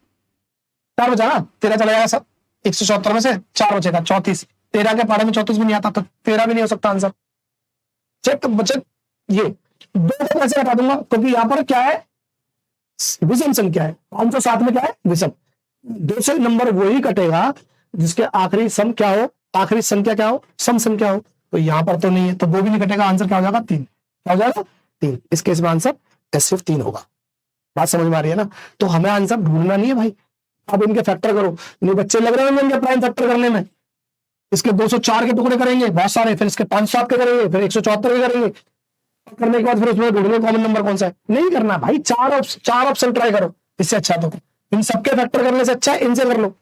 4 बचा ना, 13 चला जाएगा सब, 174 में से 4 बचेगा 34। 13 के पारे में 34 भी नहीं आता, तो 13 भी नहीं हो सकता आंसर। चेक बचत ये 2 को कैसे हटा दूंगा, क्योंकि यहां पर क्या है, विषम संख्या है। 507 में क्या है, विषम। 2 से नंबर वही कटेगा जिसके आखिरी सम क्या हो, आखिरी संख्या क्या हो, सम संख्या हो। तो यहां पर तो नहीं है, तो 2 भी नहीं कटेगा, आंसर क्या हो जाएगा, 3। क्या हो जाएगा, 3। इस केस में आंसर सिर्फ 3 होगा। बात समझ में आ रही है ना। तो हमें आंसर ढूंढना नहीं है भाई, अब इनके फैक्टर करो। नहीं बच्चे लग रहे हैं इनके प्राइम फैक्टर करने में, इसके 204 के टुकड़े करेंगे बहुत सारे, फिर इसके 507 के करेंगे, फिर 174 के करेंगे, करने के बाद फिर उसमें ढूंढने कॉमन नंबर कौन सा है। नहीं करना भाई, 4 ऑप्शन ट्राई करो, इससे अच्छा तो इन सबके फैक्टर करने से अच्छा है इनसे कर लो।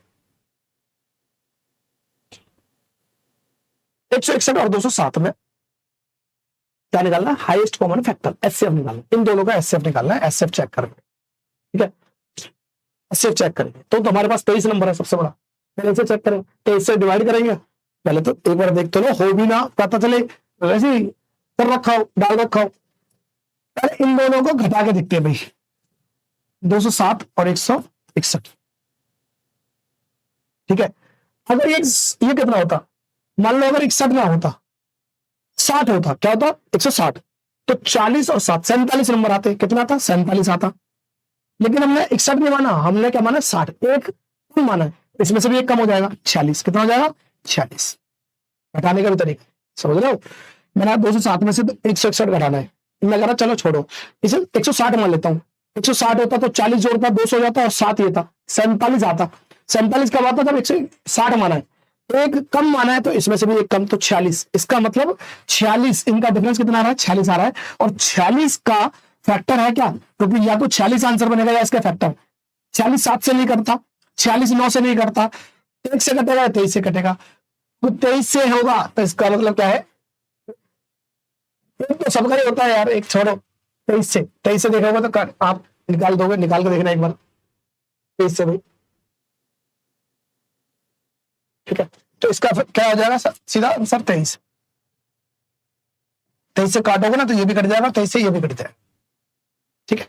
161 और 207 में क्या निकालना है, हाईएस्ट कॉमन फैक्टर, एचसीएफ निकालना, इन दोनों का एचसीएफ निकालना है। एचसीएफ चेक करेंगे, ठीक है, एचसीएफ चेक करेंगे। तो हमारे पास 23 नंबर है सबसे बड़ा, पहले से चेक करें, 23 से डिवाइड करेंगे। पहले तो एक बार देख तो लो, हो भी ना पता चले वैसे ही कर रखा हो, डाल रखा हो। पहले इन दोनों को घटा के दिखते हैं भाई, 207 और 161, ठीक है। अगर ये कितना होता, मान लो अगर 61 ना होता, 60 होता, क्या होता, 160, तो 40 और 7 47 नंबर आते। कितना आता, 47 आता। लेकिन हमने 61 नहीं माना, हमने क्या माना, 60, एक कम माना है, इसमें से भी एक कम हो जाएगा, 46। कितना हो जाएगा, 46। घटाने का भी तरीका समझ रहे हो। मैंने 207 में से 161 घटाना है, मैं कह रहा चलो छोड़ो, इसे 160 मान लेता हूँ। 160 होता तो 40 जोड़ता 200 हो जाता, और 7 ये था, 47 आता। 47 कब आता, जब 160 माना है, एक कम माना है, तो इसमें से भी एक कम, तो 46। इसका मतलब 46, इनका डिफरेंस कितना आ रहा है, 46 आ रहा है। और 46 का फैक्टर है क्या, क्योंकि या तो 46 आंसर बनेगा या इसका फैक्टर। 46 7 से नहीं करता, 46 9 से नहीं करता, 1 से कटेगा, 23 से कटेगा, तो 23 से होगा, तो इसका मतलब क्या है, एक तो सबका ही होता है यार, एक छोड़ो। 23 से देखा होगा तो आप निकाल दोगे, निकाल के देखना एक बार 23 से भाई, ठीक है। तो इसका क्या हो जाएगा सीधा आंसर 23। 23 से काटोगे ना तो ये भी कट जाएगा, 23 से ये भी कट जाएगा, ठीक है।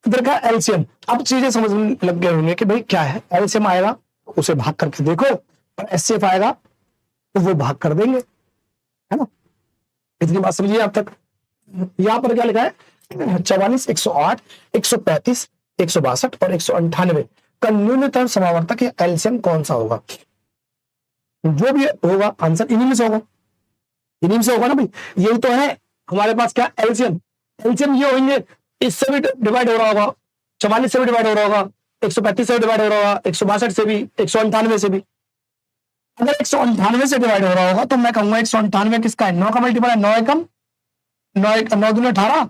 इधर का एलसीएम, अब चीजें समझ में लग गए होंगे कि भाई क्या है। एलसीएम आएगा उसे भाग करके देखो, और एचसीएफ आएगा तो वो भाग कर देंगे, है ना। इतनी बात समझिए अब तक। यहां पर क्या लिखा है, 44 108 135 162 और 198 का न्यूनतम समावर्तक या एलसीएम कौन सा होगा। जो भी होगा आंसर इन्हीं में से होगा, इन्हीं में से होगा ना भाई। यही तो है हमारे पास क्या, एलसीएम। एलसीएम ये होंगे, इससे भी डिवाइड हो रहा होगा, 44 से भी डिवाइड हो रहा होगा, 135 से भी डिवाइड हो रहा होगा, 162 से भी, 198 से भी। अगर 198 से डिवाइड हो रहा होगा तो मैं कहूंगा 198 किसका है, 9 का मल्टीपल है, 9 एकम 9 दूनी 18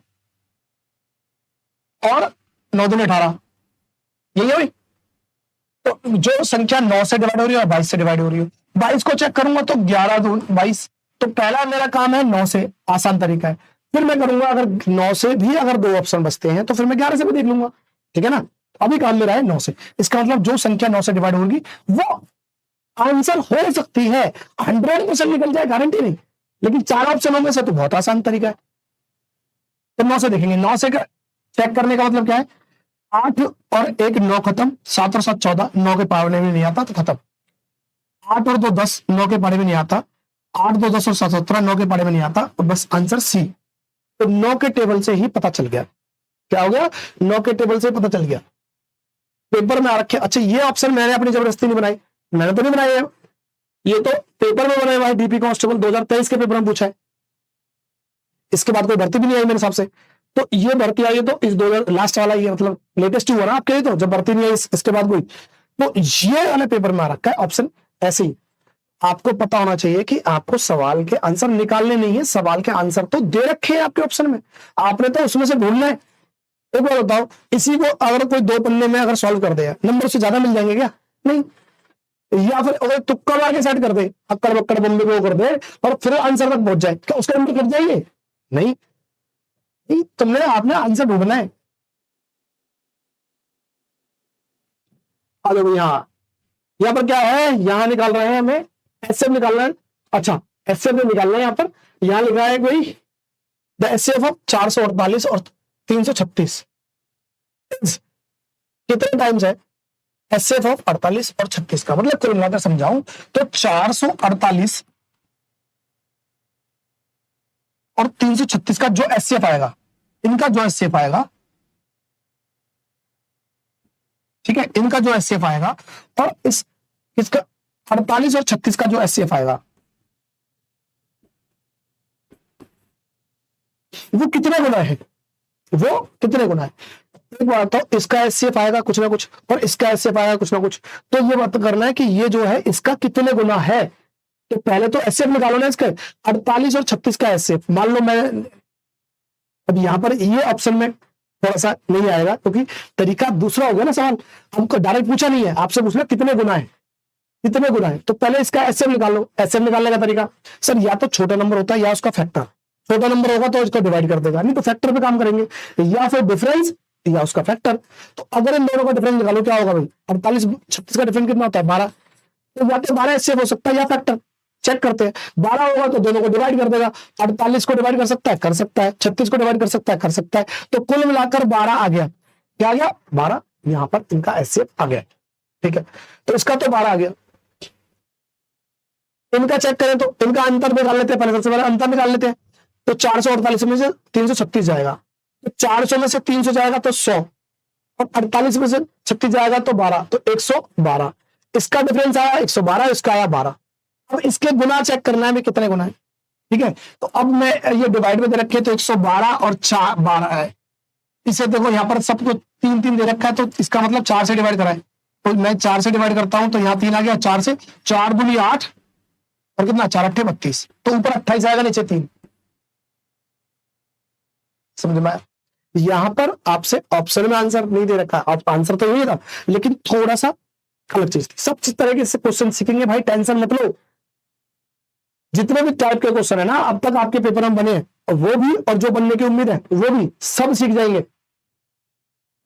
और 9 दूनी 18, यही है भाई। तो जो संख्या 9 से डिवाइड हो रही है और 22 से डिवाइड हो रही है, 22 को चेक करूंगा तो 11 दून 22। तो पहला मेरा काम है 9 से, आसान तरीका है। फिर मैं करूंगा अगर 9 से भी अगर 2 ऑप्शन बचते हैं तो फिर मैं 11 से भी देख लूंगा, ठीक है ना। अभी काम मेरा है 9 से, इसका मतलब जो संख्या 9 से डिवाइड होगी वो आंसर हो सकती है, 100% निकल जाए गारंटी नहीं, लेकिन 4 ऑप्शनों में से तो बहुत आसान तरीका है। तो 9 से देखेंगे, 9 से चेक करने का मतलब क्या है, 8 और 1 9 खत्म, 7 और 7 14, 9 के पावने में नहीं आता तो खत्म। 8 और 2 10, 9 के पारे में नहीं आता। 8 2 10 और 7 17, 9 के पारे में नहीं आता, और बस आंसर सी। तो 9 के टेबल से ही पता चल गया, क्या हो गया, 9 के टेबल से पता चल गया, पेपर में आ रखे। अच्छा ये ऑप्शन मैंने अपनी जबरदस्ती नहीं बनाई, मैंने तो नहीं बनाई है, ये तो पेपर में बनाया हुआ है, डीपी कांस्टेबल 2023 के पेपर में पूछा है। इसके बाद कोई भर्ती भी नहीं आई मेरे हिसाब से, तो ये भर्ती आई है तो इस 2000 लास्ट वाला ये मतलब लेटेस्ट ही हुआ ना आपके लिए, तो जब भर्ती नहीं आई इसके बाद कोई, तो ये वाले पेपर में आ रखा है ऑप्शन ऐसे ही। आपको पता होना चाहिए कि आपको सवाल के आंसर निकालने नहीं है, सवाल के आंसर तो दे रखे हैं आपके ऑप्शन में, आपने तो उसमें से ढूंढना है। एक बार बताओ, इसी को अगर कोई 2 पन्ने में अगर सॉल्व कर दिया, नंबर से ज्यादा मिल जाएंगे क्या, नहीं। या फिर अगर तुक्का मार के सेट कर दे, अक्कड़ बक्कड़ बम्बे को कर दे और फिर आंसर तक पहुंच जाए, क्या उसके नंबर कट जाएंगे, नहीं। तुमने आपने आंसर ढूंढना है। अरे यहाँ पर क्या है, यहाँ निकाल रहे हैं हमें एचसीएफ निकालना है। अच्छा एचसीएफ निकालना है, यहाँ पर यहाँ लिखा है कोई द एचसीएफ ऑफ 448 और 336 कितने टाइम्स है? एचसीएफ ऑफ 48 और 36 का मतलब कुल मिलाकर समझाऊं तो 448 और 336 का जो एचसीएफ आएगा, इनका जो एचसीएफ आएगा, ठीक है, इनका जो एचसीएफ आएगा और इसका 48 और 36 का जो एचसीएफ आएगा वो कितने गुना है? वो कितने गुना है? एक बात तो इसका एचसीएफ आएगा कुछ ना कुछ और इसका एचसीएफ आएगा कुछ ना कुछ, तो ये बात करना है कि ये जो है इसका कितने गुना है। तो पहले तो एचसीएफ निकालो ना इसके, 48 और 36 का एचसीएफ। मान लो मैं अब यहां पर ये ऑप्शन में थोड़ा सा नहीं आएगा क्योंकि तरीका दूसरा हो गया ना, सवाल हमको डायरेक्ट पूछा नहीं है, आपसे पूछना कितने गुना है, कितने गुना है। तो पहले इसका एचसीएफ निकालो। एचसीएफ निकालने का तरीका सर या तो छोटा नंबर होता है या उसका फैक्टर। छोटा नंबर होगा तो इसको डिवाइड कर देगा, नहीं तो फैक्टर पे काम करेंगे, या फिर डिफरेंस या उसका फैक्टर। तो अगर इन दोनों का डिफरेंस निकालो क्या होगा भाई? 48 36 का डिफरेंस कितना होता है? 12। तो या तो 12 एचसीएफ हो सकता है या फैक्टर। चेक करते हैं, 12 होगा तो दोनों को डिवाइड कर देगा। 48 को डिवाइड कर सकता है, कर सकता है। 36 को डिवाइड कर सकता है, कर सकता है। तो कुल मिलाकर 12 आ गया। क्या आ गया? 12। यहां पर इनका एचसीएफ आ गया, ठीक है। तो इसका तो 12 आ गया। इनका चेक करें तो इनका अंतर निकाल लेते हैं। पहले सबसे पहले अंतर निकाल लेते हैं। तो 448 में से 336 जाएगा, तो 400 में से 300 जाएगा तो 100, और 48 में से 36 जाएगा तो 12, तो 112। इसका डिफरेंस आया 112, इसका आया 12। अब इसके गुना चेक करना है भी कितने गुना है, ठीक है। तो अब मैं ये डिवाइड में दे रखे तो 112 और 12 है। इसे देखो यहाँ पर सबको 3 दे रखा है, तो इसका मतलब 4 से डिवाइड कराए। तो मैं 4 से डिवाइड करता हूं तो यहाँ 3 आ गया। 4 से 4 दूनी 8 और कितना 4 8 32, तो ऊपर 28 आएगा, नीचे 3। समझ में आया? यहां पर आपसे ऑप्शन में आंसर नहीं दे रखा, आंसर तो यही था लेकिन थोड़ा सा अलग चीज थी। सब तरह से क्वेश्चन सीखेंगे भाई, टेंशन मत लो। जितने भी टाइप के क्वेश्चन है ना अब तक आपके पेपर में बने हैं, वो भी और जो बनने की उम्मीद है वो भी सब सीख जाएंगे।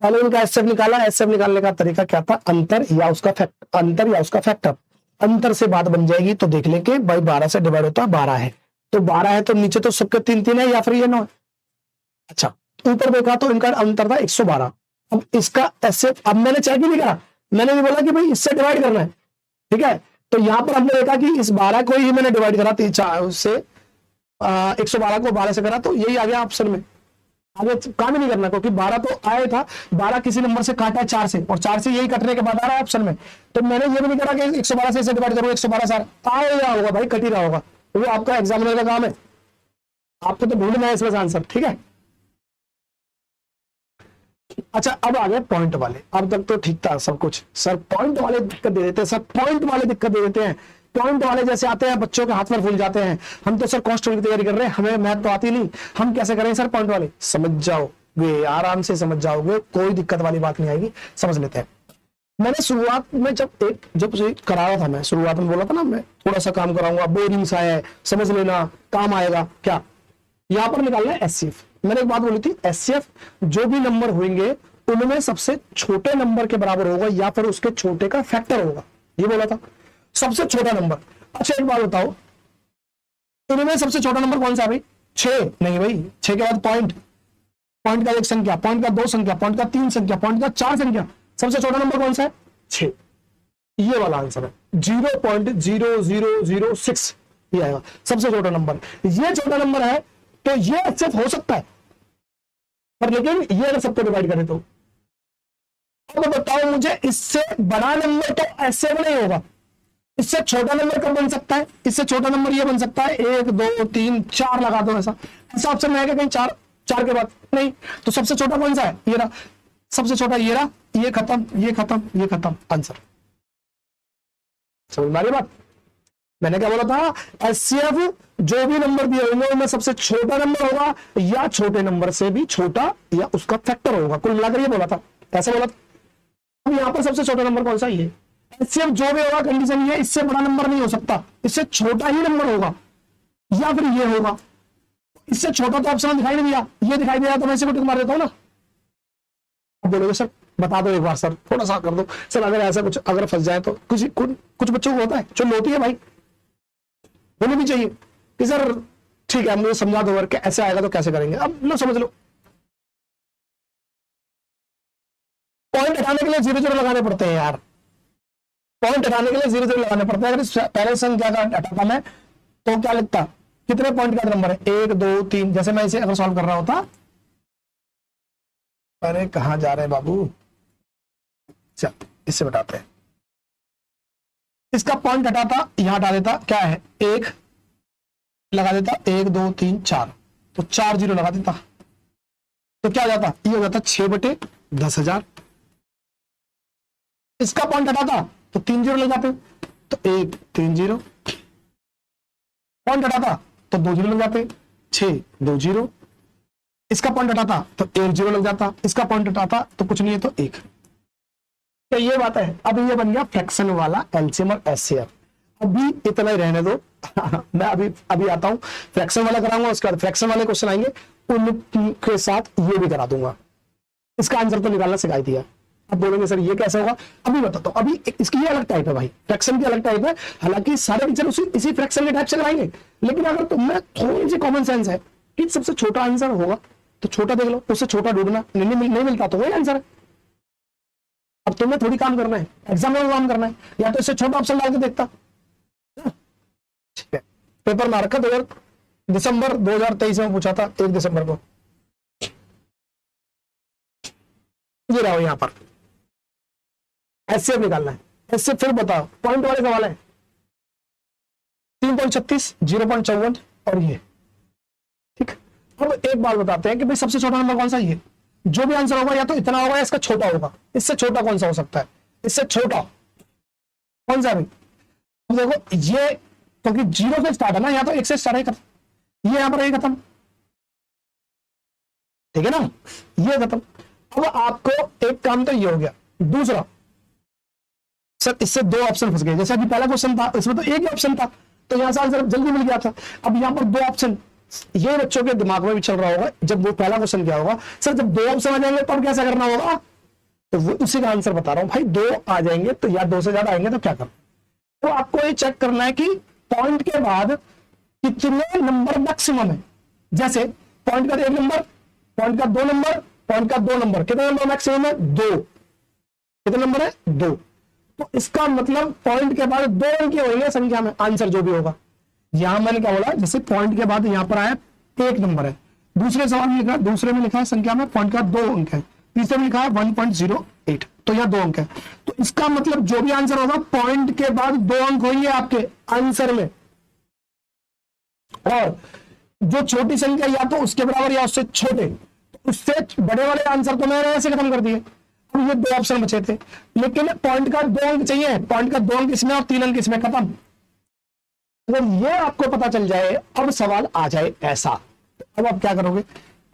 पहले उनका एचसीएफ निकाला। एचसीएफ निकालने का तरीका क्या था? अंतर या उसका फैक्टर, अंतर या उसका फैक्टर। अंतर से बात बन जाएगी तो देख लेंगे भाई 12 से डिवाइड होता है 12 है, तो 12 है तो नीचे तो सबके 3 है या फिर ये 9। अच्छा, ऊपर देखा तो इनका अंतर था 112। अब इसका एचसीएफ, अब मैंने चेक ही नहीं करा, मैंने भी बोला कि भाई इससे डिवाइड करना है, ठीक है। तो यहां पर हमने देखा कि इस 12 को ही मैंने डिवाइड करा उससे 112 को 12 से करा, तो यही आ गया ऑप्शन में। आगे काम ही नहीं करना क्योंकि 12 तो आया था, 12 किसी नंबर से काटा है 4 से, और 4 से यही कटने के बाद आ रहा है ऑप्शन में। तो मैंने ये भी नहीं करा कि 112 से इसे डिवाइड करो, 112 सारा आया होगा भाई, कट ही रहा होगा। वो आपका एग्जामिनर का काम है, आपको तो ढूंढना है इसमें आंसर, ठीक है। अच्छा, अब आ गए पॉइंट वाले। अब तक तो ठीक था सब कुछ। सर पॉइंट वाले दिक्कत दे देते हैं, सर पॉइंट वाले दिक्कत दे देते हैं। पॉइंट वाले जैसे आते हैं बच्चों के हाथ पर फूल जाते हैं। हम तो सर कांस्टेबल की तैयारी कर रहे हैं, हमें मैथ तो आती नहीं, हम कैसे करें सर पॉइंट वाले? समझ जाओगे, आराम से समझ जाओगे, कोई दिक्कत वाली बात नहीं आएगी, समझ लेते हैं। मैंने शुरुआत में जब करा रहा था, मैं शुरुआत में बोला था ना मैं थोड़ा सा काम कराऊंगा, बोरिंग सा है, समझ लेना, काम आएगा। क्या यहां पर निकालना है एचसीएफ। मैंने एक बात बोली थी, एचसीएफ जो भी नंबर होंगे उनमें सबसे छोटे नंबर के बराबर होगा या फिर उसके छोटे का फैक्टर होगा, ये बोला था, सबसे छोटा नंबर। अच्छा एक बात बताओ, इनमें सबसे छोटा नंबर कौन सा है भाई? 6 नहीं भाई, 6 के बाद पॉइंट, पॉइंट का 1 संख्या, पॉइंट का 2 संख्या, पॉइंट का 3 संख्या, पॉइंट का 4 संख्या, सबसे छोटा नंबर कौन सा है? 6। ये वाला आंसर है 0.0006, ये आएगा सबसे छोटा नंबर। ये छोटा नंबर है तो ये एचसीएफ हो सकता है, पर लेकिन ये अगर सबको डिवाइड करें तो। अब बताओ मुझे, इससे बड़ा नंबर तो एचसीएफ नहीं होगा, इससे छोटा नंबर कब बन सकता है? इससे छोटा नंबर ये बन सकता है 1 2 3 4 लगा दो, ऐसा ऑप्शन में आएगा कहीं 4 के बाद नहीं। तो सबसे छोटा कौन सा है? ये रहा सबसे छोटा, ये रहा, ये खत्म, ये खत्म, ये खत्म, आंसर। समझ मारी बात? मैंने क्या बोला था? एचसीएफ जो भी नंबर दिए होंगे उनमें सबसे छोटा नंबर होगा या छोटे नंबर से भी छोटा या उसका फैक्टर होगा, कुल मिलाकर ये बोला था, ऐसा बोला था। अब यहां पर सबसे छोटा नंबर कौन सा? ये। एचसीएफ जो भी होगा कंडीशन ये, इससे बड़ा नंबर नहीं हो सकता, इससे छोटा ही नंबर होगा या फिर ये होगा। इससे छोटा तो ऑप्शन दिखाई नहीं दिया, ये दिखाई दिया तो मैं इसे टिक मार देता हूं ना। अब बोलोगे सर बता दो एक बार, सर थोड़ा सा कर दो सर, अगर ऐसा कुछ अगर फंस जाए तो। कुछ बच्चों को होता है, चलो होती है भाई, होनी भी चाहिए कि सर ठीक है, मुझे समझा दो वर्क ऐसे आएगा तो कैसे करेंगे। अब लो समझ लो, पॉइंट हटाने के लिए 0 0 लगाने पड़ते हैं यार, पॉइंट हटाने के लिए 0 0 लगाने पड़ते हैं। अगर पहले संख्या का हटाता मैं तो क्या लिखता, कितने पॉइंट का नंबर है, 1 2 3। जैसे मैं इसे अगर सॉल्व कर रहा होता, अरे कहां जा रहे हैं बाबू, चल इससे बताते हैं। इसका पॉइंट हटाता, यहां हटा देता, क्या है 1 लगा देता, 1 2 3 4, तो 4 0 लगा देता, तो क्या हो जाता, ये हो जाता 6/10,000। इसका पॉइंट हटाता तो 3 0 लग जाते, तो 1 3 0। पॉइंट हटाता तो 2 0 लग जाते, 6 2 0। इसका पॉइंट हटाता तो 1 0 लग जाता, इसका पॉइंट हटाता तो कुछ नहीं है, तो 1। तो ये बात है। अब ये बन गया फ्रैक्शन वाला एलसीएम और एचसीएफ। अभी इतना ही रहने दो मैं अभी आता हूं, फ्रैक्शन वाला कराऊंगा, उसके बाद फ्रैक्शन वाले क्वेश्चन आएंगे, उनके साथ ये भी करा दूंगा। इसका आंसर तो निकालना सिखाई दिया। अब बोलेंगे सर ये कैसे होगा, अभी बताता हूं। अभी इसकी ये अलग टाइप है भाई, फ्रैक्शन की अलग टाइप है। हालांकि सारे टीचर इसी फ्रैक्शन के टाइप से कराएंगे, लेकिन अगर तुम्हें थोड़ी सी कॉमन सेंस है कि सबसे छोटा आंसर होगा तो छोटा देख लो, उससे छोटा ढूंढना, नहीं मिलता तो वही आंसर है। अब तुम्हें थोड़ी काम करना है, एग्जाम में काम करना है, या तो इससे छोटा ऑप्शन डाल के देखता। ठीक है, पेपर में रखा दिसंबर 2023 में पूछा था, 1 दिसंबर को। ये रहा यहां पर एचसीएफ निकालना है। एचसीएफ फिर बताओ, पॉइंट वाले सवाल है, 3.36 0.54 और ये। ठीक, अब एक बात बताते हैं कि भाई सबसे छोटा नंबर कौन सा, ये जो भी आंसर होगा या तो इतना होगा या इसका छोटा होगा। इससे छोटा कौन सा हो सकता है, इससे छोटा कौन सा भाई। अब देखो ये, क्योंकि 0 से स्टार्ट है ना, या तो 1 से स्टार्ट है खत्म, ये यहां पर है खत्म, ठीक है ना, ये खत्म। अब आपको एक काम तो ये हो गया। दूसरा, सर इससे 2 ऑप्शन फंस गए। जैसे अभी पहला क्वेश्चन था, इसमें तो एक ही ऑप्शन था, तो यहां से आंसर जल्दी मिल गया था। अब यहां पर 2 ऑप्शन, ये बच्चों के दिमाग में भी चल रहा होगा जब वो पहला क्वेश्चन क्या होगा, सर जब 2 ऑप्शन आ जाएंगे तो कैसा करना होगा, तो वो उसी का आंसर बता रहा हूं भाई। 2 आ जाएंगे तो, या 2 से ज्यादा आएंगे तो क्या करना, तो आपको ये चेक करना है कि पॉइंट के बाद कितने नंबर मैक्सिमम है। जैसे पॉइंट का 1 नंबर, पॉइंट का 2 नंबर, पॉइंट का 2 नंबर, कितने नंबर मैक्सिमम है, 2। कितने नंबर है, 2। तो इसका मतलब पॉइंट के बाद 2 अंक होंगे संख्या में, आंसर जो भी होगा। यहां मैंने क्या बोला, जैसे पॉइंट के बाद यहां पर आया 1 नंबर है, दूसरे सवाल में लिखा, दूसरे में लिखा है संख्या में पॉइंट का 2 अंक है, तीसरे में लिखा है 1.08, तो यहां 2 अंक है। तो इसका मतलब जो भी आंसर होगा पॉइंट के बाद 2 अंक होंगे आपके आंसर में, और जो छोटी संख्या या तो उसके बराबर या उससे छोटे, तो उससे बड़े वाले आंसर तो मैंने ऐसे खत्म कर दिए। अब ये 2 ऑप्शन बचे थे, लेकिन पॉइंट का 2 अंक चाहिए, पॉइंट का 2 अंक इसमें और 3 अंक इसमें, खत्म। अगर ये आपको पता चल जाए, अब सवाल आ जाए ऐसा, अब आप क्या करोगे।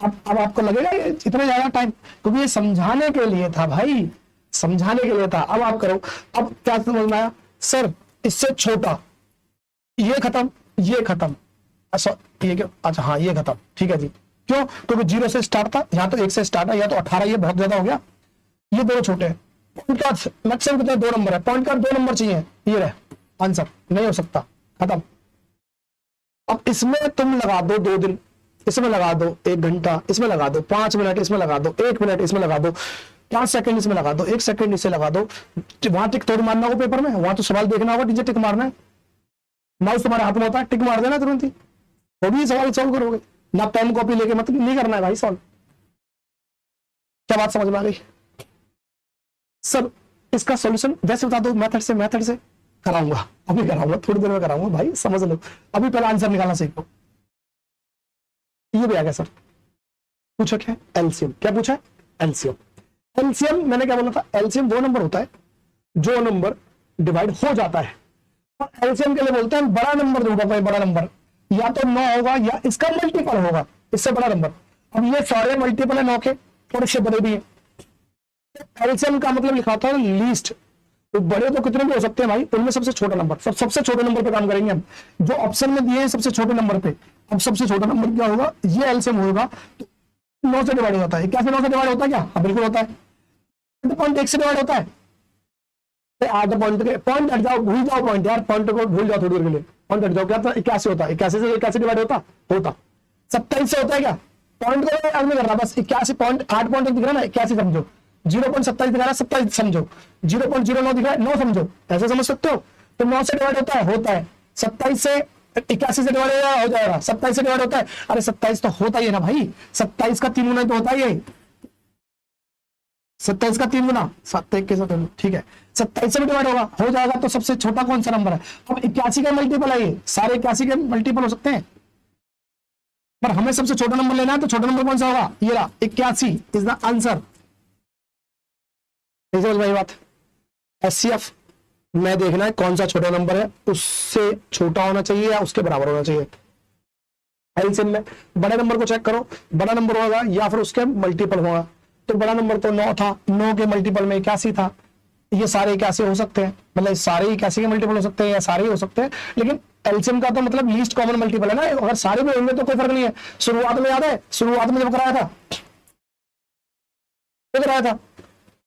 अब आपको लगेगा ये इतना ज्यादा टाइम, क्योंकि ये समझाने के लिए था भाई, समझाने के लिए था। अब आप करो, अब क्या समझ में आया, सर इससे छोटा, ये खत्म, ये खत्म, अच्छा ये क्या, अच्छा हाँ ये खत्म, ठीक है जी। क्यों, क्योंकि 0 से स्टार्ट था, यहाँ तो 1 से स्टार्ट है, या तो 18, ये बहुत ज्यादा हो गया, ये 2 छोटे हैं। पॉइंट का मैक्सिमम कितना, 2 नंबर है, पॉइंट का 2 नंबर चाहिए, ये रहे आंसर, नहीं हो सकता, खत्म। अब इसमें तुम लगा दो 2 दिन, इसमें लगा दो 1 घंटा, इसमें लगा दो 5 मिनट, इसमें लगा दो 1 मिनट, इसमें लगा दो 5 सेकंड, इसमें लगा दो 1 सेकंड, इसे लगा दो। वहां टिक तोड़ मारना होगा पेपर में, वहां तो सवाल देखना होगा, टीचर टिक मारना है, माउस तुम्हारे हाथ में होता है, टिक मार देना तुरंत ही, तो भी सवाल सॉल्व करोगे ना। पेन कॉपी लेके मत, नहीं करना है भाई सॉल्व। क्या बात समझ में आ गई सर। इसका सॉल्यूशन वैसे बता दो, मेथड से कराऊंगा, अभी कराऊंगा, थोड़ी देर में कराऊंगा भाई, समझ लो। अभी पहले आंसर निकालना सीखो। ये भी आ गया सर, पूछा क्या, एलसीएम। क्या पूछा है, एलसीएम। एलसीएम मैंने क्या बोला था, एलसीएम वो नंबर होता है जो नंबर डिवाइड हो जाता है, और एलसीएम के लिए बोलते हैं बड़ा नंबर ढूंढो, कोई बड़ा नंबर, या तो 9 होगा या इसका मल्टीपल होगा, इससे बड़ा नंबर। अब ये सारे मल्टीपल है 9 के, थोड़े से बड़े भी है। एलसीएम का मतलब लिखा होता है लीस्ट, तो बड़े तो कितने भी हो सकते हैं भाई, उनमें सबसे छोटा नंबर, सबसे छोटे नंबर पे काम करेंगे हम, जो ऑप्शन में दिए हैं सबसे छोटे नंबर पे। अब सबसे छोटा नंबर क्या होगा, ये एलसीएम होगा, तो 9 से डिवाइड होता है। कैसे 9 से डिवाइड होता है, क्या, हाँ बिल्कुल होता है, 8.1 से डिवाइड होता है। 8 पॉइंट हट जाओ, भूल जाओ पॉइंट यार, पॉइंट को भूल जाओ थोड़ी देर के लिए, 132 जाओ, क्या था 81 होता, 81 से 81 डिवाइड होता 27 से होता है क्या, पॉइंट को आगे करना बस, 81.8 दिख रहा है ना, 81 समझो, 0.27 दिखा रहा है 27 समझो, 0.09 दिख रहा है 9 समझो, ऐसे समझ सकते हो। तो 9 से डिवाइड होता है 27 से 81 से डिवाइड हो जाएगा, 27 से डिवाइड होता है, अरे 27 तो होता ही है ना भाई, 27 का 3 गुना तो होता ही है, 27 का 3 गुना 7 के साथ, ठीक है 27 से डिवाइड होगा, हो जाएगा। तो सबसे छोटा कौन सा नंबर है, अब 81 का मल्टीपल है, ये सारे 81 के मल्टीपल हो सकते हैं, पर हमें सबसे छोटा नंबर लेना है, तो छोटा नंबर कौन सा होगा, ये रहा 81 इज द आंसर। समझ भाई बात, एचसीएफ में देखना है कौन सा छोटा नंबर है, उससे छोटा होना चाहिए या उसके बराबर होना चाहिए। एलसीएम में बड़े नंबर को चेक करो, बड़ा नंबर होगा या फिर उसके मल्टीपल होगा, तो बड़ा नंबर तो 9 था, 9 के मल्टीपल में 81 था, ये सारे 81 हो सकते हैं, मतलब सारे 81 के मल्टीपल हो सकते हैं या सारे ही हो सकते हैं, लेकिन एलसीएम का तो मतलब लीस्ट कॉमन मल्टीपल है ना, अगर सारे में होंगे तो कोई फर्क नहीं है। शुरुआत में याद है, शुरुआत में जब कराया था,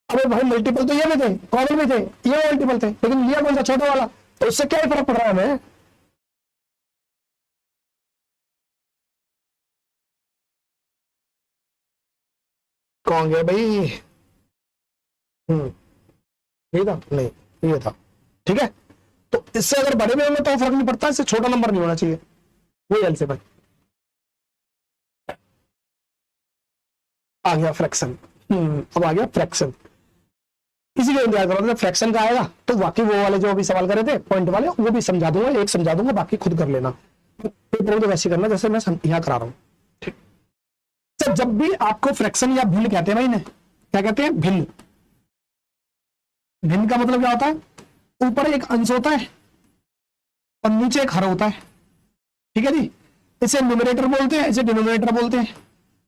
अरे भाई मल्टीपल तो ये भी थे, कॉमन भी थे, ये मल्टीपल थे, लेकिन लिया कौन सा, छोटा वाला, तो उससे क्या फर्क पड़ रहा है हमें। कौन गया भाई, ये था नहीं, ये था, ठीक है। तो इससे अगर बड़े में होंगे तो फर्क नहीं पड़ता, इससे छोटा नंबर नहीं होना चाहिए, वही एल से भाई आ गया फ्रैक्शन। अब आ गया फ्रैक्शन, इसी को इंतजार करो, फ्रैक्शन का आएगा तो बाकी वो वाले जो अभी सवाल करे थे पॉइंट वाले वो भी समझा दूंगा, एक समझा दूंगा, बाकी खुद कर लेना, पेपर तो वैसे करना जैसे मैं यहाँ करा रहा हूँ, ठीक। तो जब भी आपको फ्रैक्शन या भिन्न कहते हैं भाई, इन्हें क्या कहते हैं, भिन्न। भिन्न का मतलब क्या होता है, ऊपर एक अंश होता है और नीचे एक हर होता है, ठीक है जी। इसे न्यूमरेटर बोलते हैं, इसे डिनोमिनेटर बोलते हैं,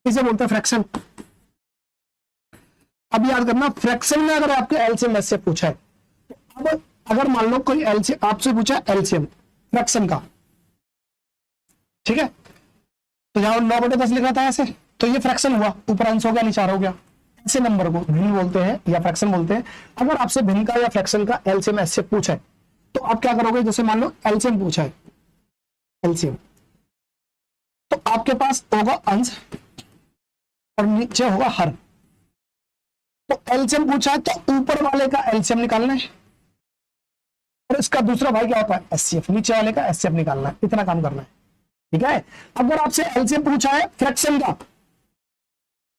इसे बोलते हैं फ्रैक्शन। अब याद करना, फ्रैक्शन में अगर आपके एलसीएम से पूछा है, तो अब अगर मान लो कोई एलसीएम आपसे पूछा एलसीएम फ्रैक्शन का, ठीक है, तो यहां 9/10 लिखा था ऐसे, तो ये फ्रैक्शन हुआ, ऊपर अंश हो गया नीचे हो गया, ऐसे नंबर को भिन्न बोलते हैं या फ्रैक्शन बोलते हैं। अगर आपसे भिन्न का या फ्रैक्शन का एलसीएम ऐसे पूछा है, तो आप क्या करोगे, जैसे मान लो एलसीएम पूछा है, एलसीएम, तो आपके पास होगा अंश और नीचे होगा हर। तो एलसीएम पूछा है तो ऊपर वाले का एलसीएम निकालना है और इसका दूसरा भाई क्या होता है, एचसीएफ, नीचे वाले का एचसीएफ निकालना है, इतना काम करना है, ठीक है। अगर आपसे एलसीएम पूछा है फ्रैक्शन का,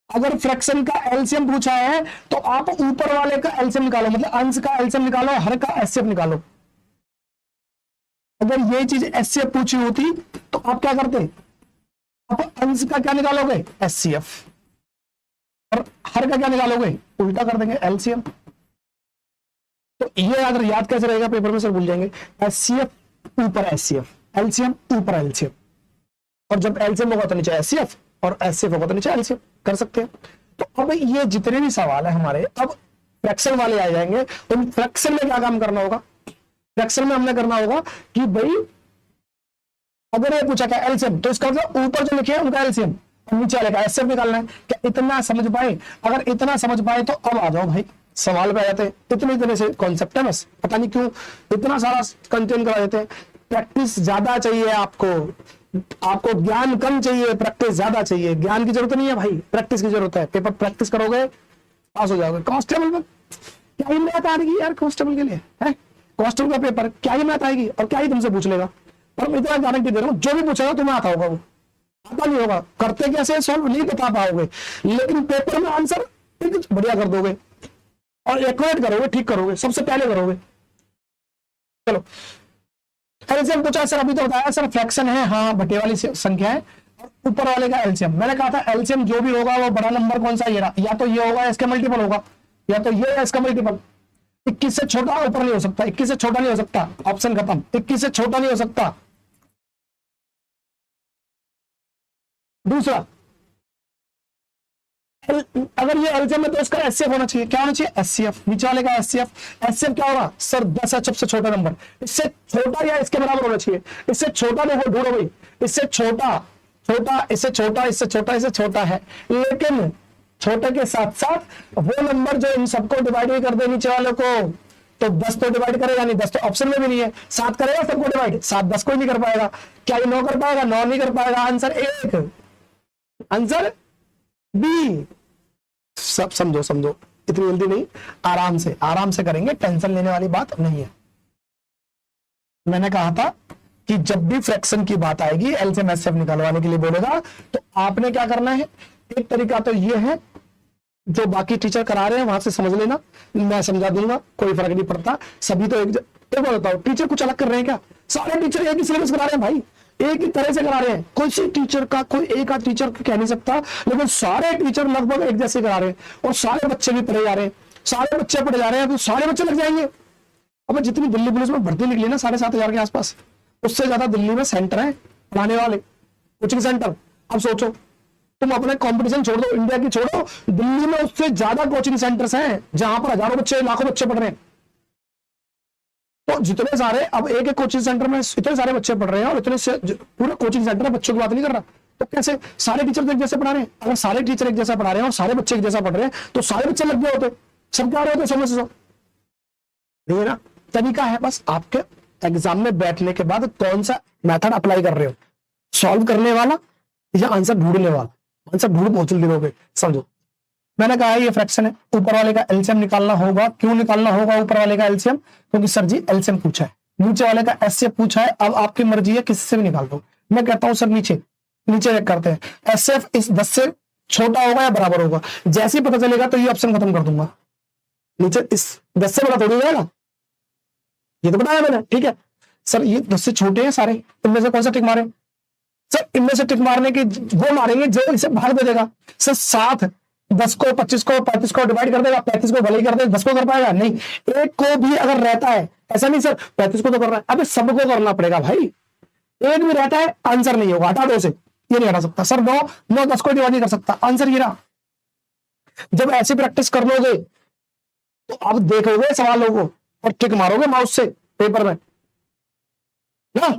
अगर फ्रैक्शन का एलसीएम पूछा है तो आप ऊपर वाले का एलसीएम निकालो, मतलब अंश का एलसीएम निकालो, हर का एचसीएफ निकालो। अगर ये चीज एचसीएफ पूछी होती तो आप क्या करते, आप अंश का क्या निकालोगे, एचसीएफ, और हर का क्या निकालोगे, उल्टा कर देंगे, एलसीएम। तो ये अगर याद कैसे रहेगा पेपर में, सर भूल जाएंगे, एचसीएफ ऊपर एचसीएफ, एलसीएम ऊपर एलसीएम, और जब एलसीएम होगा तो नीचे एचसीएफ और एचसीएफ होगा तो नीचे एलसीएम, कर सकते हैं। तो अब ये जितने भी सवाल है हमारे, अब फ्रैक्शन वाले आ जाएंगे, तो फ्रैक्शन में क्या काम करना होगा, फ्रैक्शन में हमने करना होगा कि भाई अगर ये पूछा क्या एलसीएम, तो इसका मतलब ऊपर जो लिखे हैं उनका एलसीएम और नीचे वाले का एचसीएफ निकालना है। क्या इतना समझ पाए, अगर इतना समझ पाए तो अब आ जाओ भाई सवाल पे आ जाते हैं। इतने से कॉन्सेप्ट है, बस पता नहीं क्यों इतना सारा कंटेंट करा देते हैं। प्रैक्टिस ज्यादा चाहिए आपको, आपको ज्ञान कम चाहिए, प्रैक्टिस ज्यादा चाहिए। ज्ञान की जरूरत नहीं है भाई, प्रैक्टिस की जरूरत है। पेपर प्रैक्टिस करोगे पास हो जाओगे। कांस्टेबल में क्या ही मैथ आएगी यार, कांस्टेबल के लिए है, कांस्टेबल का पेपर क्या ही मैथ आएगी और क्या ही तुमसे पूछ लेगा। पर मैं इतना गारंटी दे रहा हूँ, जो भी पूछेगा तुम्हें आता होगा, वो आता नहीं होगा, करते कैसे सॉल्व नहीं बता पाओगे, लेकिन पेपर में आंसर बढ़िया कर दोगे और एक्यूरेट करोगे, ठीक करोगे, सबसे पहले करोगे। चलो एलसीएम पूछा सर, अभी तो बताया सर फ्रैक्शन है, हाँ बटे वाली संख्या है और ऊपर वाले का एलसीएम। मैंने कहा था एलसीएम जो भी होगा वो बड़ा नंबर कौन सा, ये रहा, या तो ये होगा इसके मल्टीपल होगा, या तो ये इसका मल्टीपल। 21 से छोटा ऊपर नहीं हो सकता, 21 से छोटा नहीं हो सकता, ऑप्शन खत्म, 21 से छोटा नहीं हो सकता। दूसरा, अगर ये एलसीएम है तो इसका एचसीएफ होना चाहिए, क्या होना चाहिए, एचसीएफ, नीचे वाले का एचसीएफ। एचसीएफ क्या होगा सर, 10 है सबसे छोटा नंबर, इससे छोटा या इसके बराबर होना चाहिए। इससे छोटा देखो ढूंढो भाई, इससे छोटा, छोटा, इससे छोटा, इससे छोटा, इससे छोटा है, लेकिन छोटे के साथ साथ वो नंबर जो इन सबको डिवाइड भी कर दे नीचे वाले को, तो 10 तो डिवाइड करेगा नहीं, 10 तो ऑप्शन में भी नहीं है। 7 करेगा सबको डिवाइड, 7 10 को ही नहीं कर पाएगा। क्या ये 9 कर पाएगा? 9 नहीं कर पाएगा। Answer 1, answer B. सब समझो समझो, इतनी जल्दी नहीं, आराम से करेंगे, टेंशन लेने वाली बात नहीं है। मैंने कहा था कि जब भी फ्रैक्शन की बात आएगी, एलसीएम एचसीएफ निकालवाने के लिए बोलेगा, तो आपने क्या करना है, एक तरीका तो ये है, जो बाकी टीचर करा रहे हैं वहां से समझ लेना, मैं समझा दूंगा, कोई फर्क नहीं पड़ता। सभी तो एक बताओ, टीचर कुछ अलग कर रहे हैं क्या? सारे टीचर एक ही सिलेबस करा रहे हैं भाई, एक ही तरह से करा रहे हैं। कोई सी टीचर का कोई एक आध टीचर कह नहीं सकता, लेकिन सारे टीचर लगभग एक जैसे करा रहे हैं, और सारे बच्चे भी पढ़े जा रहे हैं, सारे बच्चे पढ़े जा रहे हैं, तो सारे बच्चे लग जाएंगे। अब जितनी दिल्ली पुलिस में भर्ती निकली ना 7,500 के आसपास, उससे ज्यादा दिल्ली में सेंटर है पढ़ाने वाले, कोचिंग सेंटर। अब सोचो, तुम अपने कंपटीशन छोड़ दो, इंडिया की छोड़ो, दिल्ली में उससे ज्यादा कोचिंग सेंटर्स हैं जहां पर हजारों बच्चे, लाखों बच्चे पढ़ रहे हैं। तो जितने सारे, अब एक एक कोचिंग सेंटर में इतने सारे बच्चे पढ़ रहे हैं, और इतने से पूरा कोचिंग सेंटर बच्चों की बात नहीं कर रहा, तो कैसे सारे टीचर एक जैसे पढ़ा रहे हैं? अगर सारे टीचर एक जैसा पढ़ा रहे हैं और सारे बच्चे एक जैसा पढ़ रहे हैं, तो सारे बच्चे लग गए होते, सब क्या रहे होते 100 में से 100। नहीं है ना? तरीका है बस आपके एग्जाम में बैठने के बाद कौन सा मेथड अप्लाई कर रहे हो, सॉल्व करने वाला या आंसर ढूंढने वाला। आंसर ढूंढ बहुत जल्दी दोगे, समझो। मैंने कहा है ये फ्रैक्शन है, ऊपर वाले का एलसीएम निकालना होगा। क्यों निकालना होगा ऊपर वाले का एलसीएम? क्योंकि सर जी एलसीएम पूछा है, नीचे वाले का एचसीएफ पूछा है। अब आपकी मर्जी है, किसी से भी निकाल दो। मैं कहता हूं सर नीचे चेक करते हैं, एचसीएफ इस 10 से छोटा होगा या बराबर होगा। जैसे ही पता चलेगा तो ये ऑप्शन खत्म कर दूंगा। नीचे इस 10 से बड़ा थोड़ी जाएगा, ये तो बताया मैंने, ठीक है। सर ये 10 से छोटे हैं सारे, इनमें से कौन सा टिक मारे? सर इनमें से टिक मारने की वो मारेंगे जो इसे भाग दे देगा। सर 7 10 को 25 को 35 को डिवाइड कर देगा, 35 को भले ही कर दे, 10 को कर पाएगा नहीं। एक को भी अगर रहता है, ऐसा नहीं सर 35 को तो कर रहा है, अबे सबको करना पड़ेगा भाई। एक भी रहता है आंसर नहीं होगा, हटा दो उसे, ये नहीं हटा सकता। सर 9 10 को डिवाइड नहीं कर सकता, आंसर ये रहा। जब ऐसी प्रैक्टिस कर लोगे तो आप देखोगे सवालों को और टिक मारोगे माउस से पेपर में ना।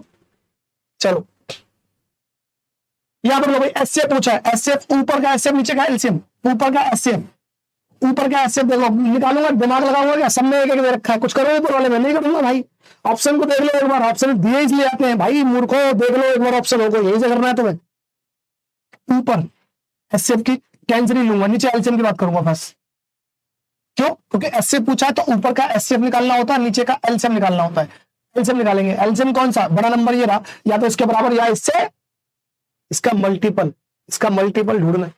चलो यहां पर लो भाई, एचसीएफ पूछा है, एचसीएफ ऊपर का एचसीएफ नीचे का एलसीएम, ऊपर का एचसीएफ ऊपर का एचसीएफ देखो, निकालूंगा, दिमाग लगाऊंगा क्या? सब में एक एक दे रखा है, कुछ करो ऊपर वाले में, नहीं करूंगा भाई। ऑप्शन को देख लो एक बार, ऑप्शन दिए इसलिए आते हैं भाई, मूर्खो देख लो एक बार ऑप्शन होगा, यही से करना है तुम्हें। ऊपर एचसीएफ की टेंशन नहीं लूंगा, नीचे एलसीएम की बात करूंगा बस। क्यों? क्योंकि एचसीएफ पूछा है तो ऊपर का एचसीएफ निकालना होता है, नीचे का एलसीएम निकालना होता है। एलसीएम निकालेंगे, एलसीएम कौन सा? बड़ा नंबर ये रहा, या तो इसके बराबर या इससे इसका मल्टीपल ढूंढना।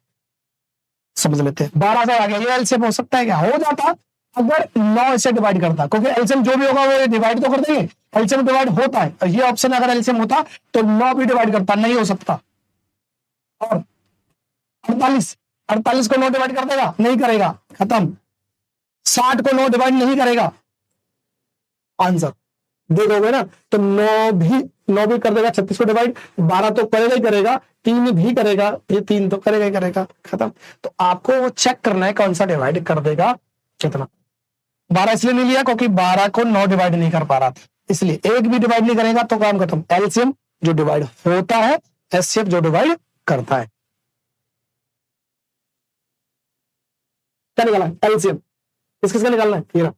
समझ लेते हैं, 12 से आ गया, ये एलसीएम हो सकता है क्या? हो जाता अगर 9 से डिवाइड करता, क्योंकि एलसीएम जो भी होगा वो डिवाइड तो कर देंगे, एलसीएम डिवाइड होता है। ये ऑप्शन अगर एलसीएम होता तो 9 भी डिवाइड करता, नहीं हो सकता। और 48 को 9 डिवाइड कर देगा? नहीं करेगा, खत्म। 60 को 9 डिवाइड नहीं करेगा, आंसर देखोगे ना तो 9 भी कर देगा। 36 को डिवाइड 12 तो करेगा ही करेगा, 3 भी करेगा, ये 3 तो करेगा ही करेगा, खत्म। तो आपको वो चेक करना है कौन सा डिवाइड कर देगा कितना। 12 इसलिए नहीं लिया क्योंकि 12 को 9 डिवाइड नहीं कर पा रहा था, इसलिए एक भी डिवाइड नहीं करेगा तो काम खत्म। एलसीएम जो डिवाइड होता है, एचसीएफ जो डिवाइड करता है। क्या निकाला? एलसीएम किसका निकालना है? ये